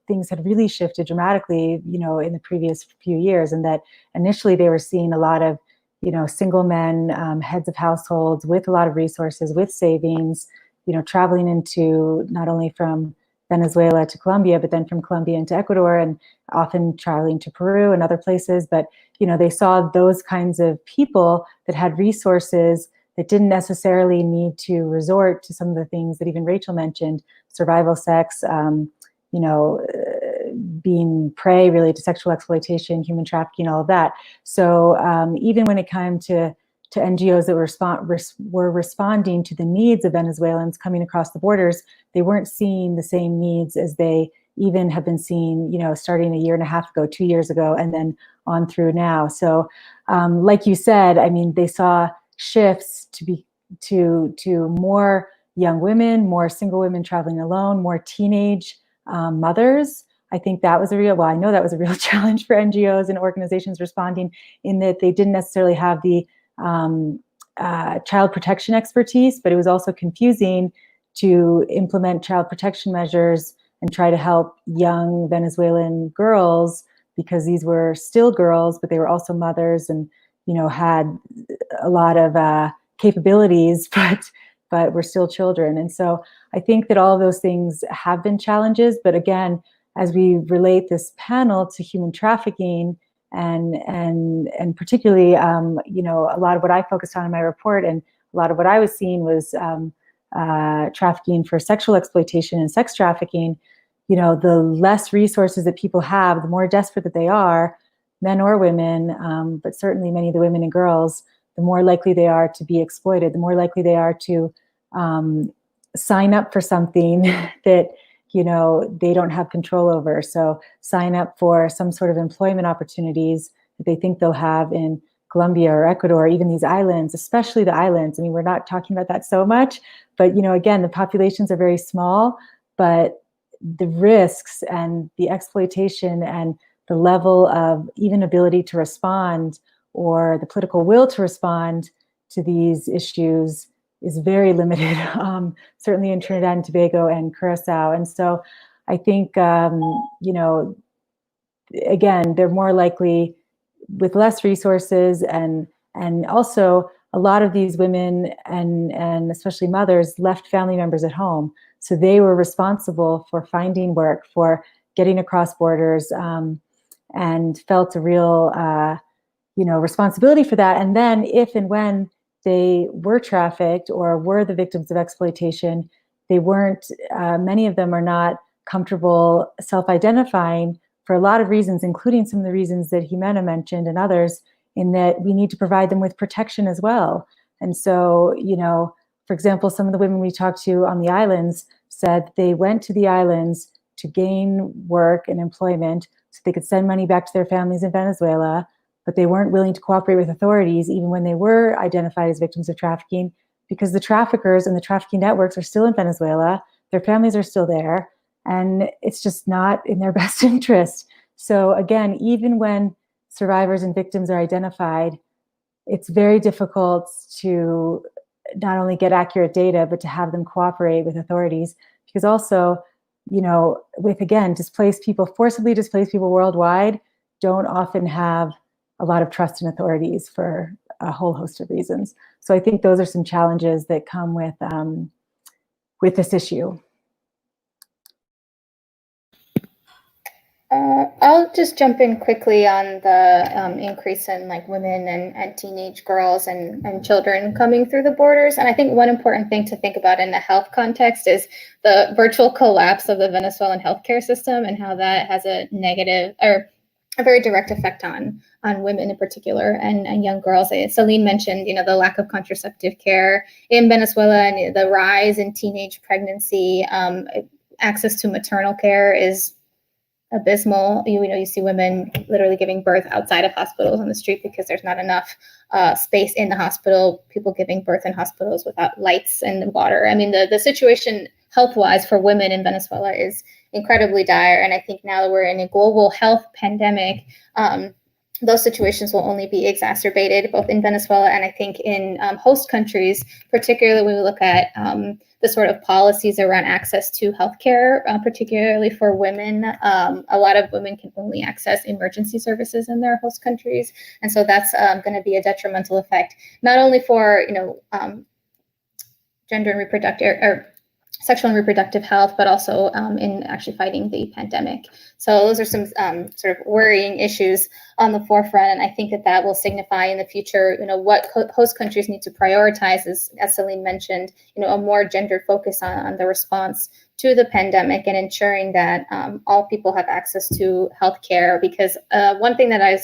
things had really shifted dramatically in the previous few years, and that initially they were seeing a lot of single men, heads of households with a lot of resources, with savings, traveling into not only from Venezuela to Colombia, but then from Colombia into Ecuador, and often traveling to Peru and other places. But they saw those kinds of people that had resources that didn't necessarily need to resort to some of the things that even Rachel mentioned: survival sex, being prey really to sexual exploitation, human trafficking, all of that. So even when it came to NGOs that were responding to the needs of Venezuelans coming across the borders, they weren't seeing the same needs as they even have been seeing, starting a year and a half ago, 2 years ago, and then on through now. So like you said, I mean, they saw shifts to more young women, more single women traveling alone, more teenage mothers. I think that was I know that was a real challenge for NGOs and organizations responding, in that they didn't necessarily have the child protection expertise, but it was also confusing to implement child protection measures and try to help young Venezuelan girls, because these were still girls, but they were also mothers and had a lot of capabilities, but were still children. And so I think that all of those things have been challenges. But again, as we relate this panel to human trafficking, and particularly, a lot of what I focused on in my report, and a lot of what I was seeing was trafficking for sexual exploitation and sex trafficking. The less resources that people have, the more desperate that they are, men or women, but certainly many of the women and girls, the more likely they are to be exploited, the more likely they are to sign up for something that they don't have control over. So sign up for some sort of employment opportunities that they think they'll have in Colombia or Ecuador, or even these islands, especially the islands. I mean, we're not talking about that so much, but again, the populations are very small, but the risks and the exploitation and the level of even ability to respond, or the political will to respond to these issues, is very limited, certainly in Trinidad and Tobago and Curacao. And so I think, again, they're more likely with less resources, and also a lot of these women and especially mothers left family members at home. So they were responsible for finding work, for getting across borders, and felt a real, responsibility for that. And then if and when they were trafficked or were the victims of exploitation, they weren't, many of them are not comfortable self-identifying for a lot of reasons, including some of the reasons that Jimena mentioned and others, in that we need to provide them with protection as well. And so, for example, some of the women we talked to on the islands said they went to the islands to gain work and employment so they could send money back to their families in Venezuela, but they weren't willing to cooperate with authorities even when they were identified as victims of trafficking, because the traffickers and the trafficking networks are still in Venezuela, their families are still there, and it's just not in their best interest. So again, even when survivors and victims are identified, it's very difficult to not only get accurate data, but to have them cooperate with authorities. Because also, you know, with, again, displaced people, forcibly displaced people worldwide don't often have a lot of trust in authorities for a whole host of reasons. So I think those are some challenges that come with this issue. I'll just jump in quickly on the increase in like women and teenage girls and children coming through the borders. And I think one important thing to think about in the health context is the virtual collapse of the Venezuelan healthcare system and how that has a negative or a very direct effect on women in particular and young girls. Celine mentioned, you know, the lack of contraceptive care in Venezuela and the rise in teenage pregnancy. Access to maternal care is abysmal. You see women literally giving birth outside of hospitals on the street because there's not enough space in the hospital, people giving birth in hospitals without lights and water. I mean, the situation health-wise for women in Venezuela is incredibly dire. And I think now that we're in a global health pandemic, those situations will only be exacerbated both in Venezuela and I think in host countries, particularly when we look at the sort of policies around access to healthcare, particularly for women. A lot of women can only access emergency services in their host countries. And so that's going to be a detrimental effect, not only for, gender and reproductive or sexual and reproductive health, but also in actually fighting the pandemic. So those are some sort of worrying issues on the forefront. And I think that will signify in the future, what host countries need to prioritize is, as Celine mentioned, a more gender focus on the response to the pandemic and ensuring that all people have access to healthcare. Because one thing that I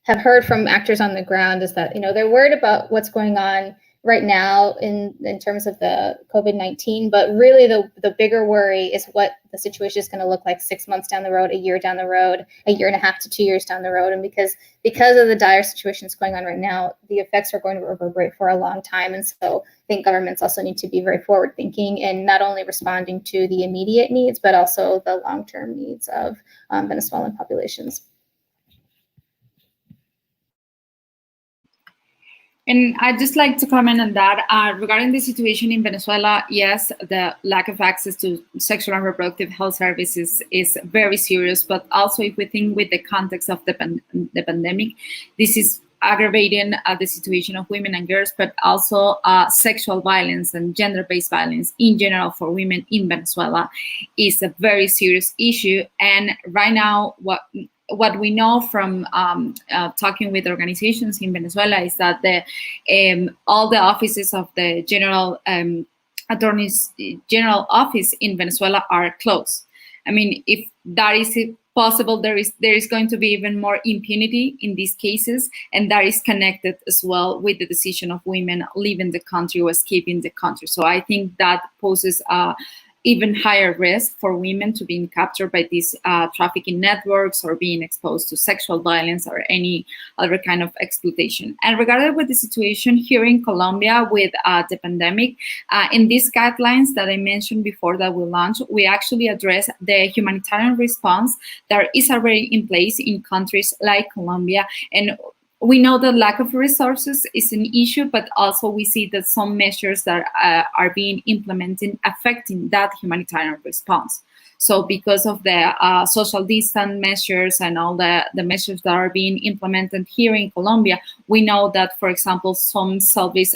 have heard from actors on the ground is that, they're worried about what's going on right now in terms of the COVID-19, but really the bigger worry is what the situation is going to look like 6 months down the road, a year down the road, a year and a half to 2 years down the road. And because of the dire situation that's going on right now, the effects are going to reverberate for a long time. And so I think governments also need to be very forward thinking and not only responding to the immediate needs, but also the long-term needs of Venezuelan populations. And I'd just like to comment on that. Regarding the situation in Venezuela, yes, the lack of access to sexual and reproductive health services is very serious, but also if we think with the context of the pandemic, this is aggravating the situation of women and girls, but also sexual violence and gender-based violence in general for women in Venezuela is a very serious issue. And right now, what we know from talking with organizations in Venezuela is that all the offices of the Attorney's General Office in Venezuela are closed. I mean, if that is possible, there is going to be even more impunity in these cases, and that is connected as well with the decision of women leaving the country or escaping the country. So I think that poses even higher risk for women to being captured by these trafficking networks or being exposed to sexual violence or any other kind of exploitation. And regarding with the situation here in Colombia with the pandemic, in these guidelines that I mentioned before that we launched, we actually address the humanitarian response that is already in place in countries like Colombia. And we know that lack of resources is an issue, but also we see that some measures that are being implemented affecting that humanitarian response. So because of the social distance measures and all the measures that are being implemented here in Colombia, we know that, for example, some service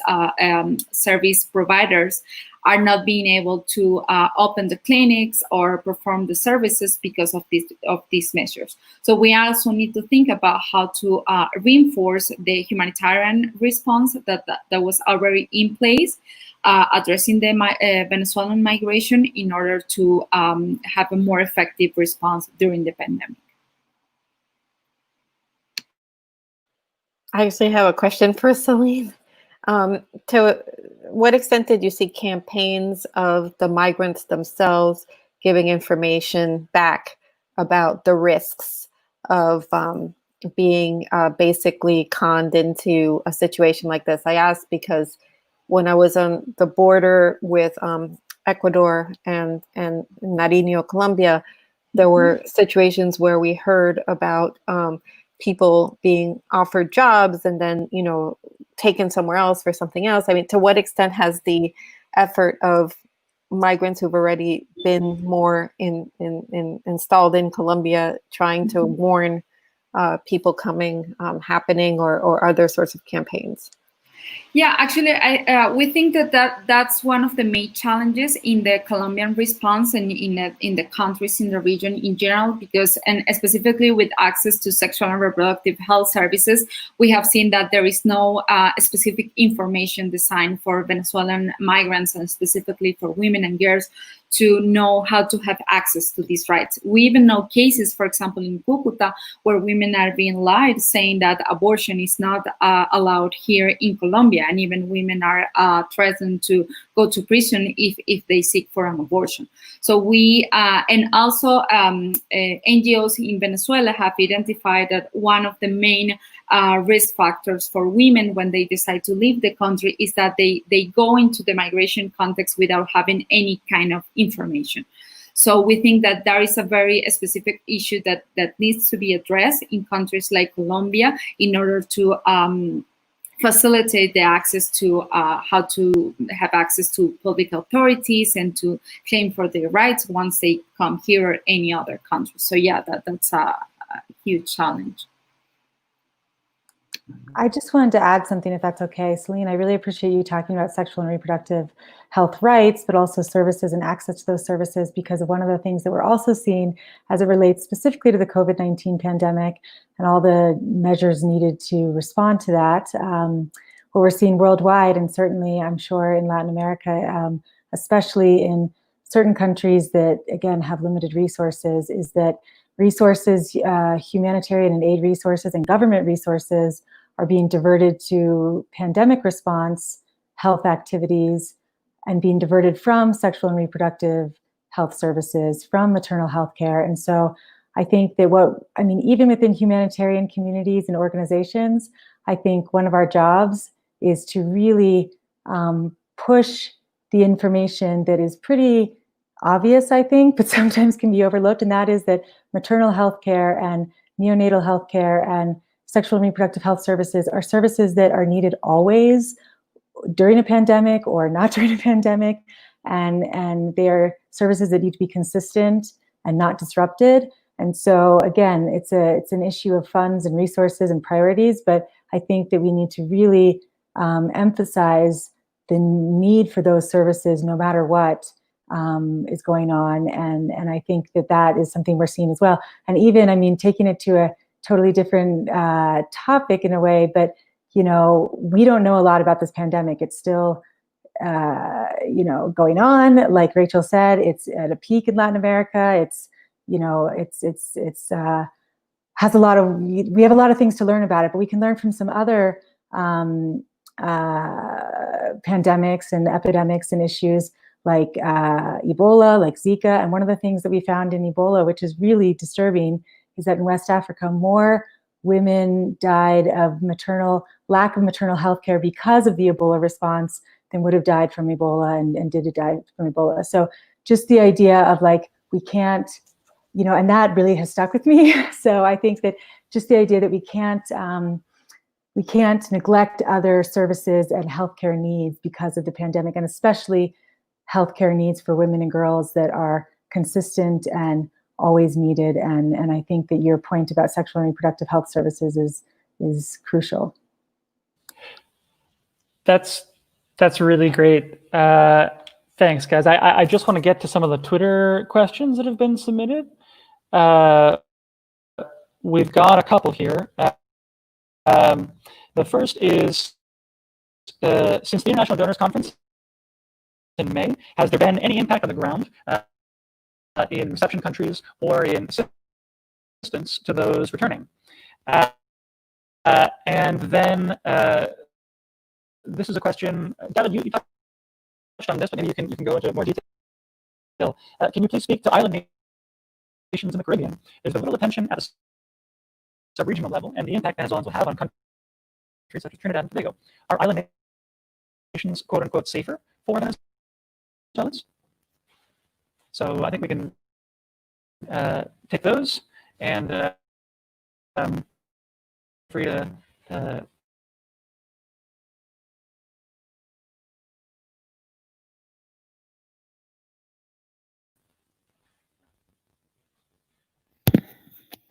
providers are not being able to open the clinics or perform the services because of these measures. So we also need to think about how to reinforce the humanitarian response that was already in place, addressing the Venezuelan migration in order to have a more effective response during the pandemic. I actually have a question for Celine. To what extent did you see campaigns of the migrants themselves giving information back about the risks of being basically conned into a situation like this? I asked because when I was on the border with Ecuador and Nariño, Colombia, there were situations where we heard about people being offered jobs and then, you know, taken somewhere else for something else. I mean, to what extent has the effort of migrants who've already been more installed in Colombia trying to warn people coming happening, or other sorts of campaigns? Yeah, actually, we think that's one of the main challenges in the Colombian response and in the countries in the region in general, because, and specifically with access to sexual and reproductive health services, we have seen that there is no specific information designed for Venezuelan migrants, and specifically for women and girls, to know how to have access to these rights. We even know cases, for example, in Cucuta, where women are being lied, saying that abortion is not allowed here in Colombia, and even women are threatened to go to prison if they seek for an abortion. So we, and also NGOs in Venezuela have identified that one of the main risk factors for women when they decide to leave the country is that they go into the migration context without having any kind of information. So we think that there is a very specific issue that needs to be addressed in countries like Colombia in order to facilitate the access to how to have access to public authorities and to claim for their rights once they come here or any other country. So yeah, that's a huge challenge. I just wanted to add something, if that's okay. Celine, I really appreciate you talking about sexual and reproductive health rights, but also services and access to those services, because of one of the things that we're also seeing as it relates specifically to the COVID-19 pandemic and all the measures needed to respond to that. What we're seeing worldwide, and certainly I'm sure in Latin America, especially in certain countries that, again, have limited resources, is that resources, humanitarian and aid resources and government resources are being diverted to pandemic response health activities and being diverted from sexual and reproductive health services, from maternal health care. And so I think that even within humanitarian communities and organizations, I think one of our jobs is to really push the information that is pretty obvious, I think, but sometimes can be overlooked, and that is that maternal health care and neonatal health care and sexual and reproductive health services are services that are needed always, during a pandemic or not during a pandemic, and they are services that need to be consistent and not disrupted. And so again, it's an issue of funds and resources and priorities, but I think that we need to really emphasize the need for those services no matter what is going on. And I think that is something we're seeing as well. And even, taking it to a totally different topic in a way, but, we don't know a lot about this pandemic. It's still, going on. Like Rachel said, it's at a peak in Latin America. It's, has a lot of, we have a lot of things to learn about it, but we can learn from some other pandemics and epidemics and issues like Ebola, like Zika. And one of the things that we found in Ebola, which is really disturbing, is that in West Africa, more women died of lack of maternal health care because of the Ebola response than would have died from Ebola and did die from Ebola. So just the idea of we can't, and that really has stuck with me. So I think that just the idea that we can't neglect other services and healthcare needs because of the pandemic, and especially healthcare needs for women and girls that are consistent and always needed. And I think that your point about sexual and reproductive health services is crucial. That's really great. Thanks, guys. I just want to get to some of the Twitter questions that have been submitted. We've got a couple here. The first is, since the International Donors Conference in May, has there been any impact on the ground in reception countries or in assistance to those returning? And then this is a question, David, you touched on this, but maybe you can go into more detail. Can you please speak to island nations in the Caribbean? Is there little attention at a sub-regional level, and the impact Venezuelans will have on countries such as Trinidad and Tobago? Are island nations, quote unquote, safer for Venezuelans? So I think we can take those, and free to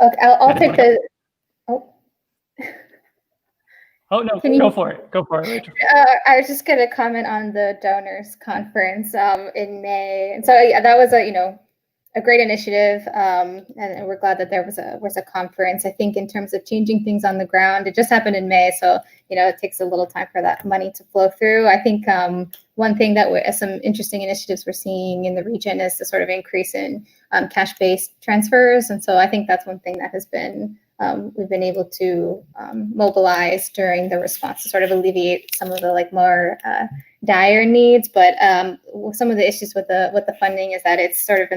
Okay, I'll take the. Oh. Oh no, Can you- go for it, Rachel. I was just going to comment on the donors conference in May, and so yeah, that was a great initiative, and we're glad that there was a conference. I think in terms of changing things on the ground, it just happened in May, so it takes a little time for that money to flow through. I think one thing that some interesting initiatives we're seeing in the region is the sort of increase in cash-based transfers, and so I think that's one thing that has been we've been able to mobilize during the response to sort of alleviate some of the more dire needs. But some of the issues with the funding is that it's sort of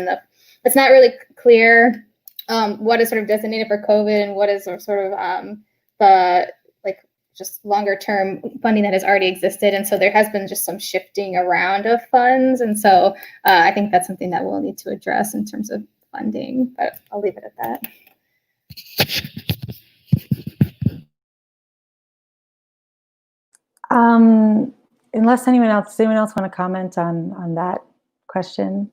it's not really clear what is sort of designated for COVID and what is sort of the just longer term funding that has already existed. And so there has been just some shifting around of funds. And so I think that's something that we'll need to address in terms of funding, but I'll leave it at that. Unless anyone else want to comment on that question?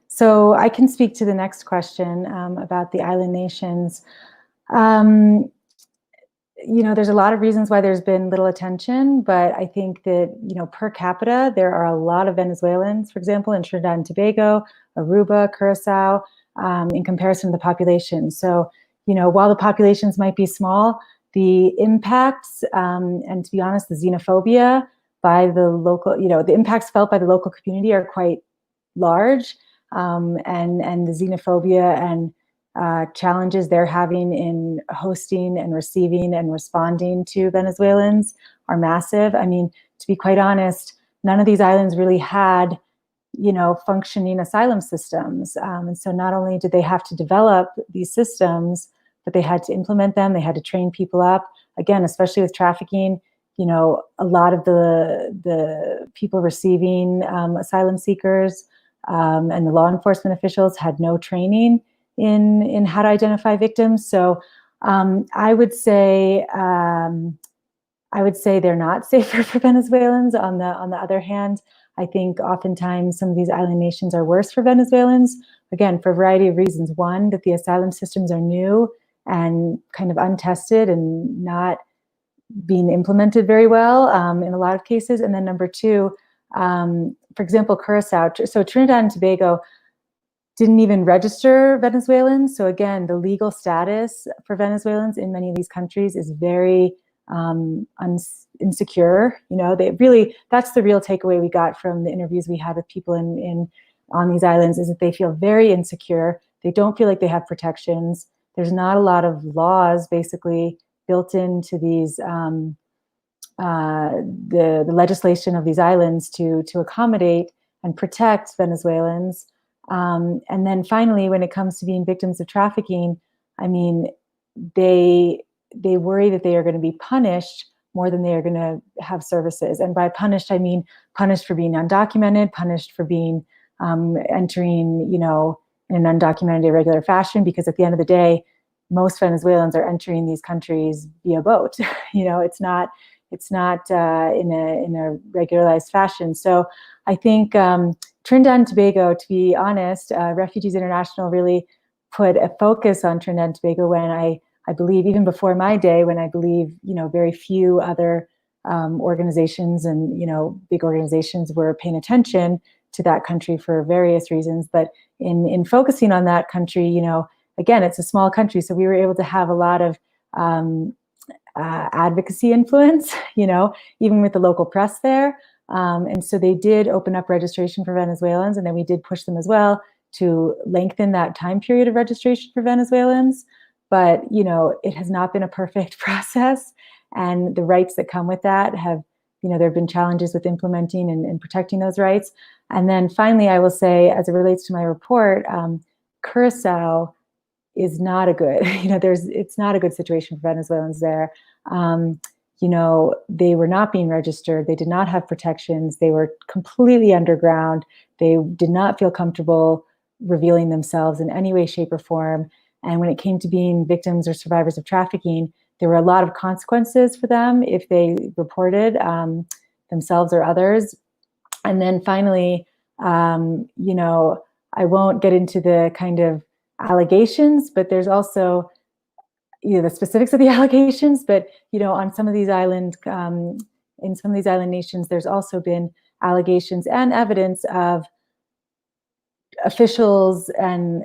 So I can speak to the next question about the island nations. There's a lot of reasons why there's been little attention, but I think that, per capita, there are a lot of Venezuelans, for example, in Trinidad and Tobago, Aruba, Curacao, in comparison to the population. So, while the populations might be small, the impacts, and to be honest, the xenophobia by the local, the impacts felt by the local community are quite large, and the xenophobia and challenges they're having in hosting and receiving and responding to Venezuelans are massive. I mean, to be quite honest, none of these islands really had, functioning asylum systems. And so not only did they have to develop these systems, but they had to implement them. They had to train people up. Again, especially with trafficking, a lot of the people receiving asylum seekers and the law enforcement officials had no training in how to identify victims. So I would say they're not safer for Venezuelans. On the other hand, I think oftentimes some of these island nations are worse for Venezuelans, again, for a variety of reasons. One, that the asylum systems are new and kind of untested and not being implemented very well in a lot of cases. And then number two, for example, Curacao. So Trinidad and Tobago didn't even register Venezuelans. So again, the legal status for Venezuelans in many of these countries is very insecure. That's the real takeaway we got from the interviews we had with people on these islands, is that they feel very insecure. They don't feel like they have protections. There's not a lot of laws basically built into these the legislation of these islands to accommodate and protect Venezuelans. And then finally, when it comes to being victims of trafficking, I mean, they worry that they are going to be punished more than they are going to have services. And by punished, I mean punished for being undocumented, punished for being entering, in an undocumented, irregular fashion, because at the end of the day, most Venezuelans are entering these countries via boat. It's not in a regularized fashion. So I think Trinidad and Tobago, to be honest, Refugees International really put a focus on Trinidad and Tobago when I believe, even before my day, when I believe, very few other organizations and, big organizations were paying attention to that country for various reasons. But in focusing on that country, again, it's a small country, so we were able to have a lot of advocacy influence, even with the local press there. And so they did open up registration for Venezuelans, and then we did push them as well to lengthen that time period of registration for Venezuelans. But, it has not been a perfect process, and the rights that come with that have, there have been challenges with implementing and protecting those rights. And then finally, I will say, as it relates to my report, Curacao is not a good, it's not a good situation for Venezuelans there. They were not being registered. They did not have protections. They were completely underground. They did not feel comfortable revealing themselves in any way, shape, or form. And when it came to being victims or survivors of trafficking, there were a lot of consequences for them if they reported themselves or others. And then finally, you know, I won't get into the kind of allegations, but there's also, you know, the specifics of the allegations. But, you know, on some of these in some of these island nations, there's also been allegations and evidence of officials and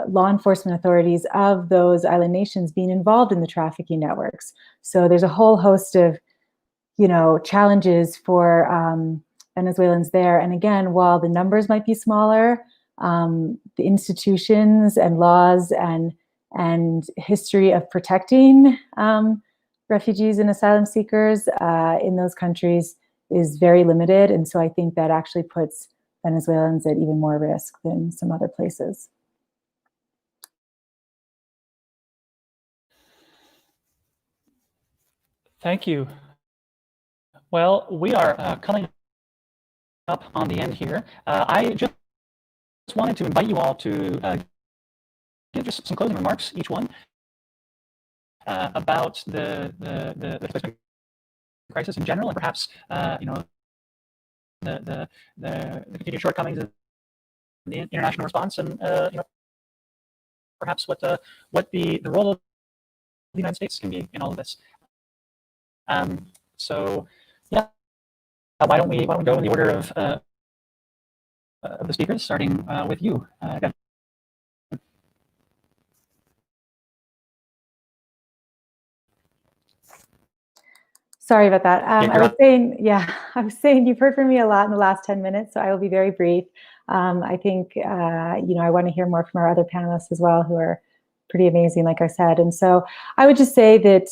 law enforcement authorities of those island nations being involved in the trafficking networks. So there's a whole host of, you know, challenges for Venezuelans there. And again, while the numbers might be smaller, the institutions and laws and history of protecting refugees and asylum seekers in those countries is very limited. And so I think that actually puts Venezuelans at even more risk than some other places. Thank you. Well, we are coming up on the end here. I just wanted to invite you all to give just some closing remarks, each one, about the displacement crisis in general, and perhaps you know, the continued shortcomings of the international response, and you know, perhaps what the role of the United States can be in all of this. So yeah, why don't we go in the order of the speakers, starting with you, Deb. Sorry about that. I was saying you've heard from me a lot in the last 10 minutes, so I will be very brief. I think, you know, I want to hear more from our other panelists as well, who are pretty amazing, like I said. And so I would just say that,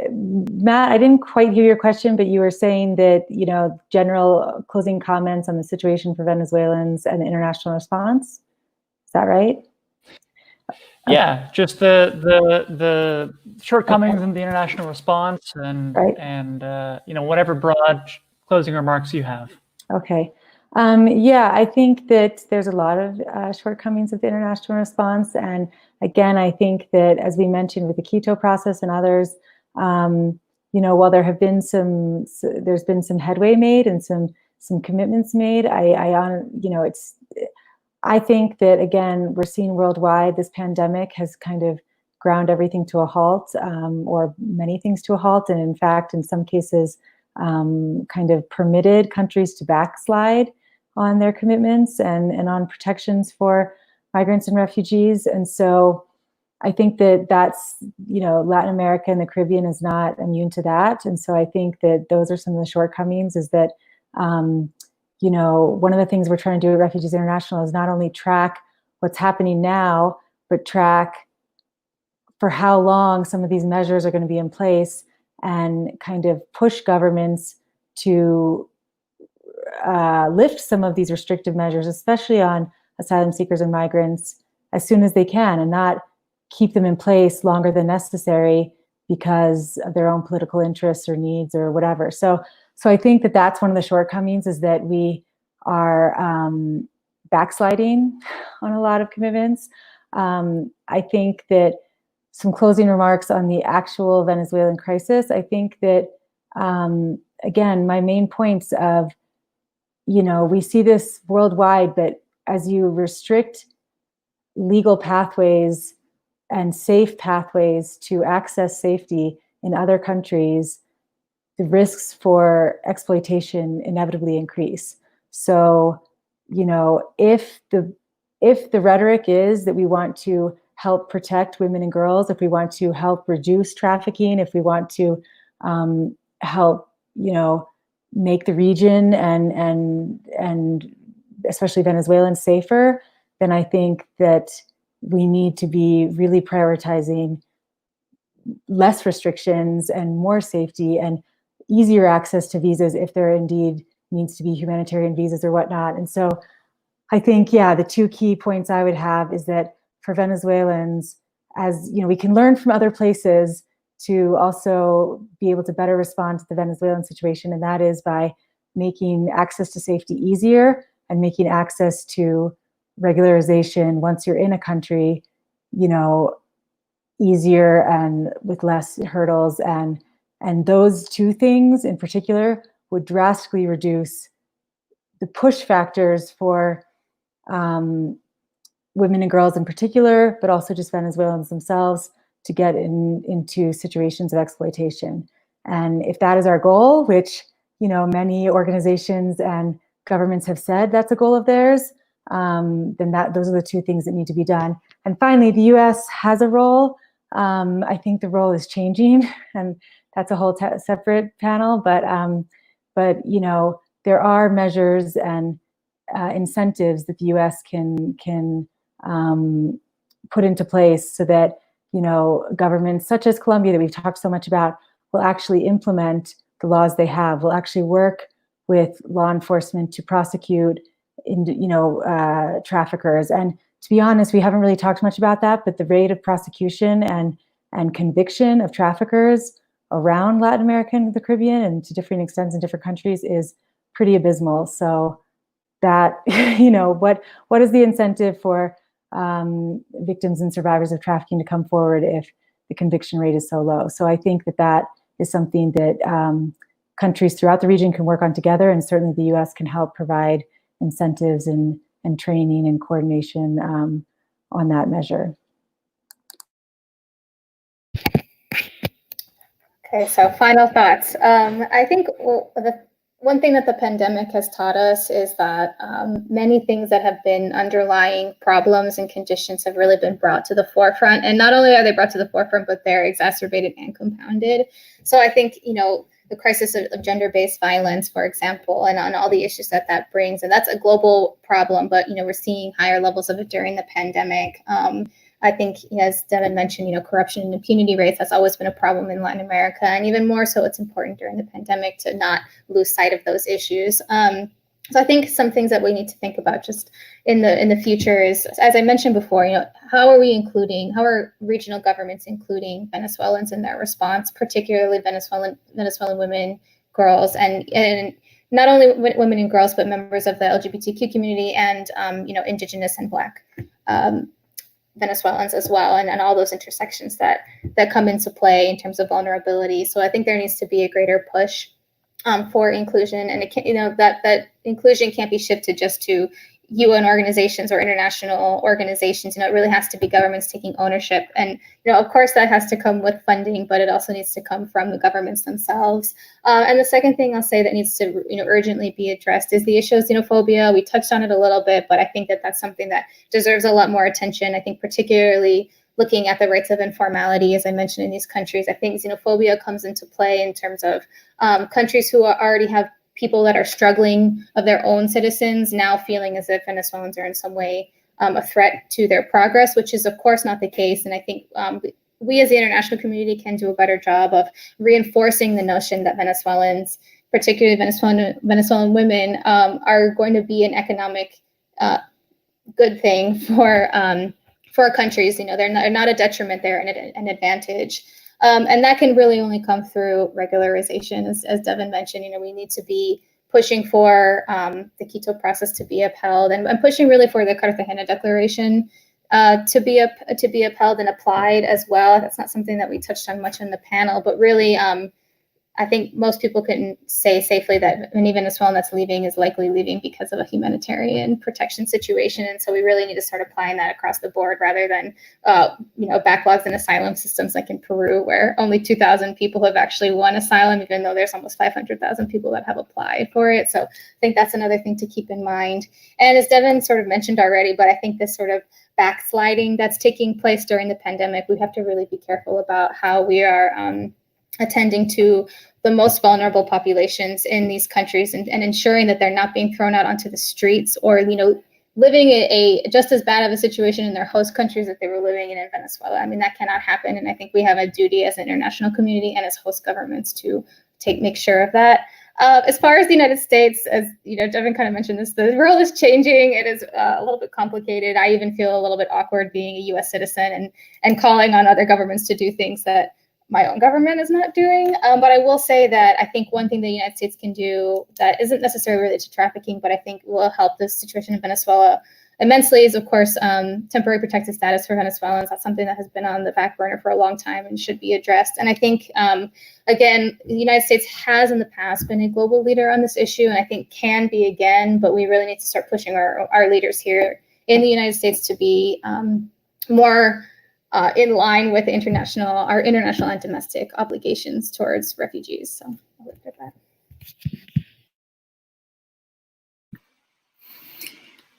Matt, I didn't quite hear your question, but you were saying that, you know, general closing comments on the situation for Venezuelans and the international response. Is that right? Yeah, just the shortcomings in the international response, and right. and you know, whatever broad closing remarks you have. Okay. Yeah, I think that there's a lot of shortcomings of the international response, and again, I think that, as we mentioned with the Quito process and others, you know, while there have been there's been some headway made and some commitments made. You know, I think that, again, we're seeing worldwide, this pandemic has kind of ground everything to a halt, or many things to a halt. And in fact, in some cases, kind of permitted countries to backslide on their commitments and on protections for migrants and refugees. And so I think that that's, you know, Latin America and the Caribbean is not immune to that. And so I think that those are some of the shortcomings, is that, you know, one of the things we're trying to do at Refugees International is not only track what's happening now, but track for how long some of these measures are going to be in place, and kind of push governments to lift some of these restrictive measures, especially on asylum seekers and migrants, as soon as they can, and not keep them in place longer than necessary because of their own political interests or needs or whatever. So I think that that's one of the shortcomings, is that we are backsliding on a lot of commitments. I think that some closing remarks on the actual Venezuelan crisis. I think that, again, my main points of, you know, we see this worldwide, but as you restrict legal pathways and safe pathways to access safety in other countries, the risks for exploitation inevitably increase. So, you know, if the rhetoric is that we want to help protect women and girls, if we want to help reduce trafficking, if we want to help, you know, make the region and especially Venezuelans safer, then I think that we need to be really prioritizing less restrictions and more safety and easier access to visas if there indeed needs to be humanitarian visas or whatnot. And so I think, yeah, the two key points I would have is that for Venezuelans, as you know, we can learn from other places to also be able to better respond to the Venezuelan situation, and that is by making access to safety easier and making access to regularization once you're in a country, you know, easier and with less hurdles, and those two things in particular would drastically reduce the push factors for women and girls in particular, but also just Venezuelans themselves, to get into situations of exploitation. And if that is our goal, which, you know, many organizations and governments have said that's a goal of theirs, then those are the two things that need to be done. And finally, the U.S. has a role. I think the role is changing, and that's a whole separate panel. But you know, there are measures and incentives that the U.S. can put into place so that, you know, governments such as Colombia that we've talked so much about will actually implement the laws they have, will actually work with law enforcement to prosecute, traffickers. And to be honest, we haven't really talked much about that, but the rate of prosecution and conviction of traffickers around Latin America and the Caribbean, and to different extents in different countries, is pretty abysmal. So that, you know, what is the incentive for victims and survivors of trafficking to come forward if the conviction rate is so low? So I think that is something that countries throughout the region can work on together, and certainly the U.S. can help provide incentives and training and coordination on that measure. Okay, so final thoughts. I think the one thing that the pandemic has taught us is that many things that have been underlying problems and conditions have really been brought to the forefront. And not only are they brought to the forefront, but they're exacerbated and compounded. So I think, you know, the crisis of gender-based violence, for example, and on all the issues that brings, and that's a global problem, but, you know, we're seeing higher levels of it during the pandemic. I think, as Devin mentioned, you know, corruption and impunity rates has always been a problem in Latin America, and even more so, it's important during the pandemic to not lose sight of those issues. So I think some things that we need to think about just in the future is, as I mentioned before, you know, how are regional governments including Venezuelans in their response, particularly Venezuelan women, girls, and not only women and girls, but members of the LGBTQ community and you know, indigenous and Black Venezuelans as well, and all those intersections that come into play in terms of vulnerability. So I think there needs to be a greater push for inclusion, and it can't, you know, that inclusion can't be shifted just to UN organizations or international organizations. You know, it really has to be governments taking ownership, and, you know, of course that has to come with funding, but it also needs to come from the governments themselves. And the second thing I'll say that needs to, you know, urgently be addressed is the issue of xenophobia. We touched on it a little bit, but I think that that's something that deserves a lot more attention. I think particularly looking at the rates of informality, as I mentioned, in these countries, I think xenophobia comes into play in terms of countries who already have people that are struggling of their own citizens now feeling as if Venezuelans are in some way a threat to their progress, which is of course not the case. And I think we as the international community can do a better job of reinforcing the notion that Venezuelans, particularly Venezuelan women, are going to be an economic good thing for our countries. You know, they're not a detriment, they're an advantage. And that can really only come through regularization, as Devin mentioned. You know, we need to be pushing for the Quito process to be upheld, and pushing really for the Cartagena Declaration to be upheld and applied as well. That's not something that we touched on much in the panel, but really, I think most people can say safely that any Venezuelan that's leaving is likely leaving because of a humanitarian protection situation. And so we really need to start applying that across the board, rather than, you know, backlogs in asylum systems like in Peru, where only 2,000 people have actually won asylum, even though there's almost 500,000 people that have applied for it. So I think that's another thing to keep in mind. And as Devin sort of mentioned already, but I think this sort of backsliding that's taking place during the pandemic, we have to really be careful about how we are attending to the most vulnerable populations in these countries, and ensuring that they're not being thrown out onto the streets, or, you know, living a just as bad of a situation in their host countries that they were living in Venezuela. I mean, that cannot happen. And I think we have a duty as an international community and as host governments to make sure of that. As far as the United States, as you know, Devin kind of mentioned this, the world is changing. It is a little bit complicated. I even feel a little bit awkward being a US citizen and calling on other governments to do things that my own government is not doing. But I will say that I think one thing the United States can do that isn't necessarily related to trafficking, but I think will help the situation in Venezuela immensely is, of course, temporary protected status for Venezuelans. That's something that has been on the back burner for a long time and should be addressed. And I think, again, the United States has in the past been a global leader on this issue, and I think can be again, but we really need to start pushing our leaders here in the United States to be more in line with our international and domestic obligations towards refugees. So I'll leave it at that.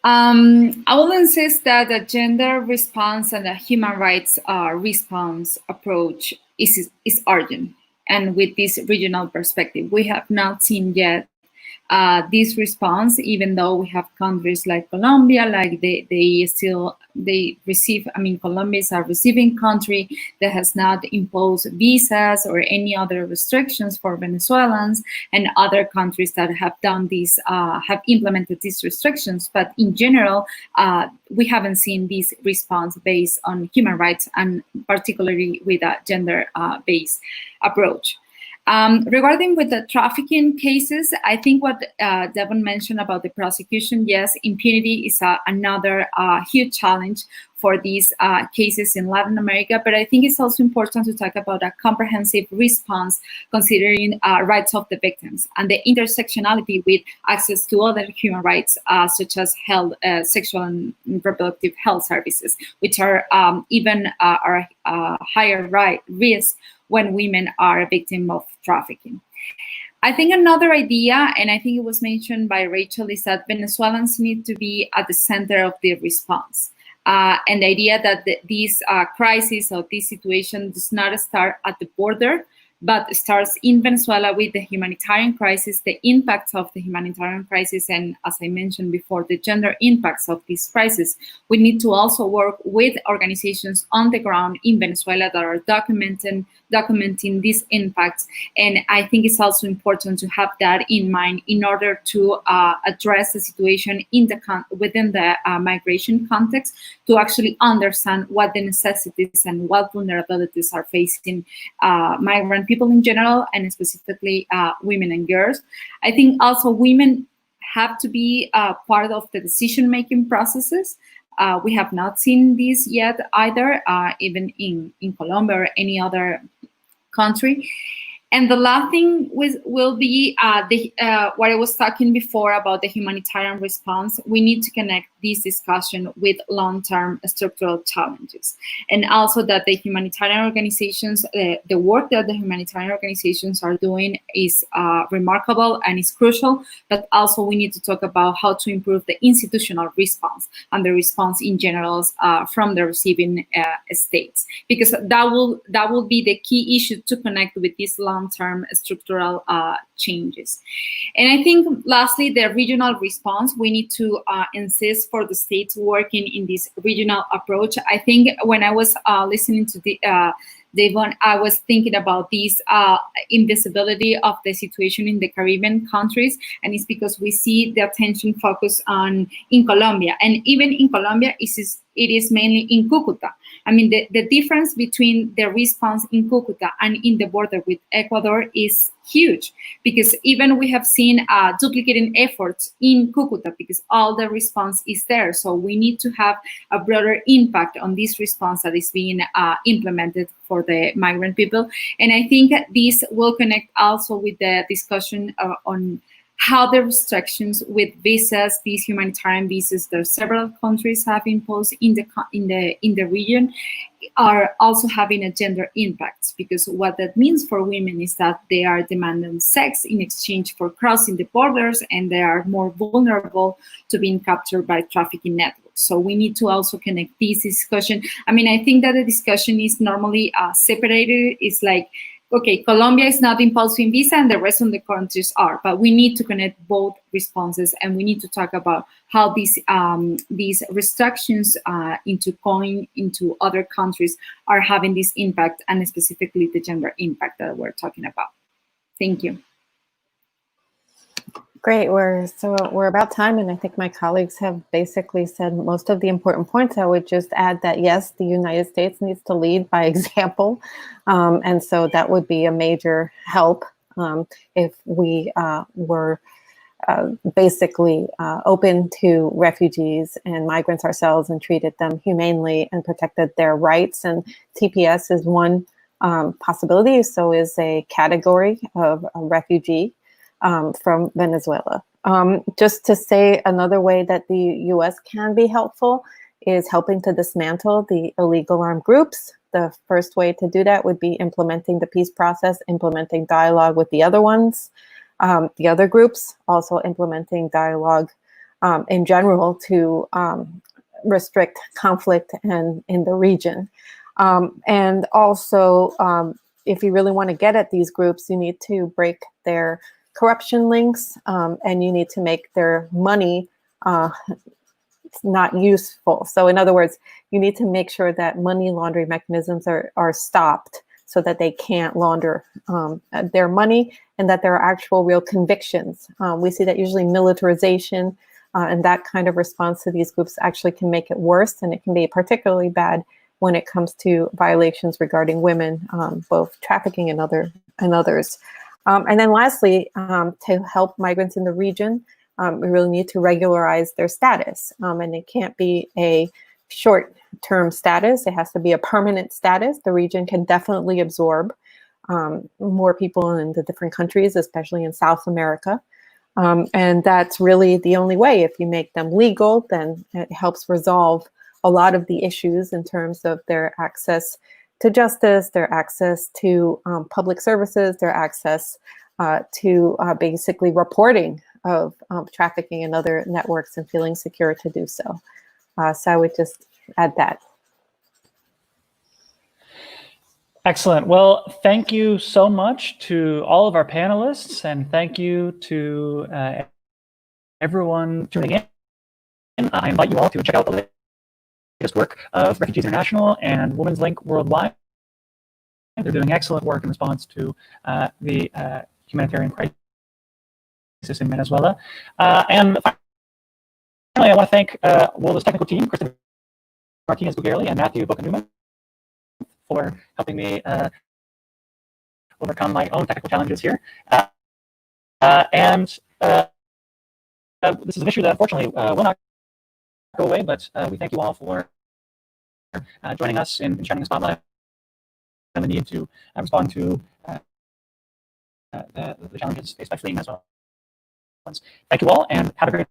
I will insist that the gender response and the human rights response approach is urgent. And with this regional perspective, we have not seen yet this response, even though we have countries like Colombia, like they receive, I mean, Colombia is a receiving country that has not imposed visas or any other restrictions for Venezuelans, and other countries that have done this, have implemented these restrictions. But in general, we haven't seen this response based on human rights, and particularly with a gender-based approach. Regarding with the trafficking cases, I think what Devon mentioned about the prosecution, yes, impunity is another huge challenge for these cases in Latin America, but I think it's also important to talk about a comprehensive response considering rights of the victims and the intersectionality with access to other human rights, such as health, sexual and reproductive health services, which are even are higher risk when women are a victim of trafficking. I think another idea, and I think it was mentioned by Rachel, is that Venezuelans need to be at the center of the response. And the idea that this crisis or this situation does not start at the border, but starts in Venezuela with the humanitarian crisis, the impacts of the humanitarian crisis, and as I mentioned before, the gender impacts of this crisis. We need to also work with organizations on the ground in Venezuela that are documenting these impacts. And I think it's also important to have that in mind in order to address the situation within the migration context, to actually understand what the necessities and what vulnerabilities are facing migrant people in general, and specifically women and girls. I think also women have to be part of the decision-making processes. We have not seen this yet either, even in Colombia or any other country. And the last thing will be what I was talking before about the humanitarian response. We need to connect this discussion with long-term structural challenges. And also that the humanitarian organizations, the work that the humanitarian organizations are doing is remarkable and is crucial, but also we need to talk about how to improve the institutional response and the response in general from the receiving states, because that will be the key issue to connect with these long-term structural changes. And I think lastly, the regional response, we need to insist for the states working in this regional approach. I think when I was listening to Devon, I was thinking about this invisibility of the situation in the Caribbean countries, and it's because we see the attention focused in Colombia, and even in Colombia, it is mainly in Cucuta. I mean, the difference between the response in Cucuta and in the border with Ecuador is huge, because even we have seen duplicating efforts in Cucuta because all the response is there. So we need to have a broader impact on this response that is being implemented for the migrant people. And I think this will connect also with the discussion on how the restrictions with visas, these humanitarian visas that several countries have imposed in the region, are also having a gender impact, because what that means for women is that they are demanding sex in exchange for crossing the borders, and they are more vulnerable to being captured by trafficking networks. So we need to also connect this discussion. I mean, I think that the discussion is normally separated. It's like, okay, Colombia is not imposing visa and the rest of the countries are, but we need to connect both responses, and we need to talk about how these restrictions into going into other countries are having this impact, and specifically the gender impact that we're talking about. Thank you. Great, we're about time, and I think my colleagues have basically said most of the important points. I would just add that yes, the United States needs to lead by example, and so that would be a major help if we were basically open to refugees and migrants ourselves and treated them humanely and protected their rights. And TPS is one possibility, so is a category of a refugee from Venezuela. Just to say another way that the US can be helpful is helping to dismantle the illegal armed groups. The first way to do that would be implementing the peace process, implementing dialogue with the other ones, the other groups, also implementing dialogue in general to restrict conflict in the region. And also, if you really want to get at these groups, you need to break their corruption links, and you need to make their money not useful. So in other words, you need to make sure that money laundering mechanisms are stopped so that they can't launder their money, and that there are actual real convictions. We see that usually militarization and that kind of response to these groups actually can make it worse, and it can be particularly bad when it comes to violations regarding women, both trafficking and others. And then lastly, to help migrants in the region, we really need to regularize their status. And it can't be a short-term status. It has to be a permanent status. The region can definitely absorb more people in the different countries, especially in South America. And that's really the only way. If you make them legal, then it helps resolve a lot of the issues in terms of their access to justice, their access to public services, their access to basically reporting of trafficking and other networks and feeling secure to do so. So I would just add that. Excellent. Well, thank you so much to all of our panelists, and thank you to everyone tuning in. I invite you all to check out the latest work of Refugees International and Women's Link Worldwide. They're doing excellent work in response to the humanitarian crisis in Venezuela. And finally, I want to thank WOLA's technical team, Kristen Martinez-Bugarli and Matthew Boca-Newman, for helping me overcome my own technical challenges here. And this is an issue that unfortunately will not go away, but we thank you all for joining us in shining a spotlight on the need to respond to the challenges faced by fleeing Venezuelans. Thank you all, and have a great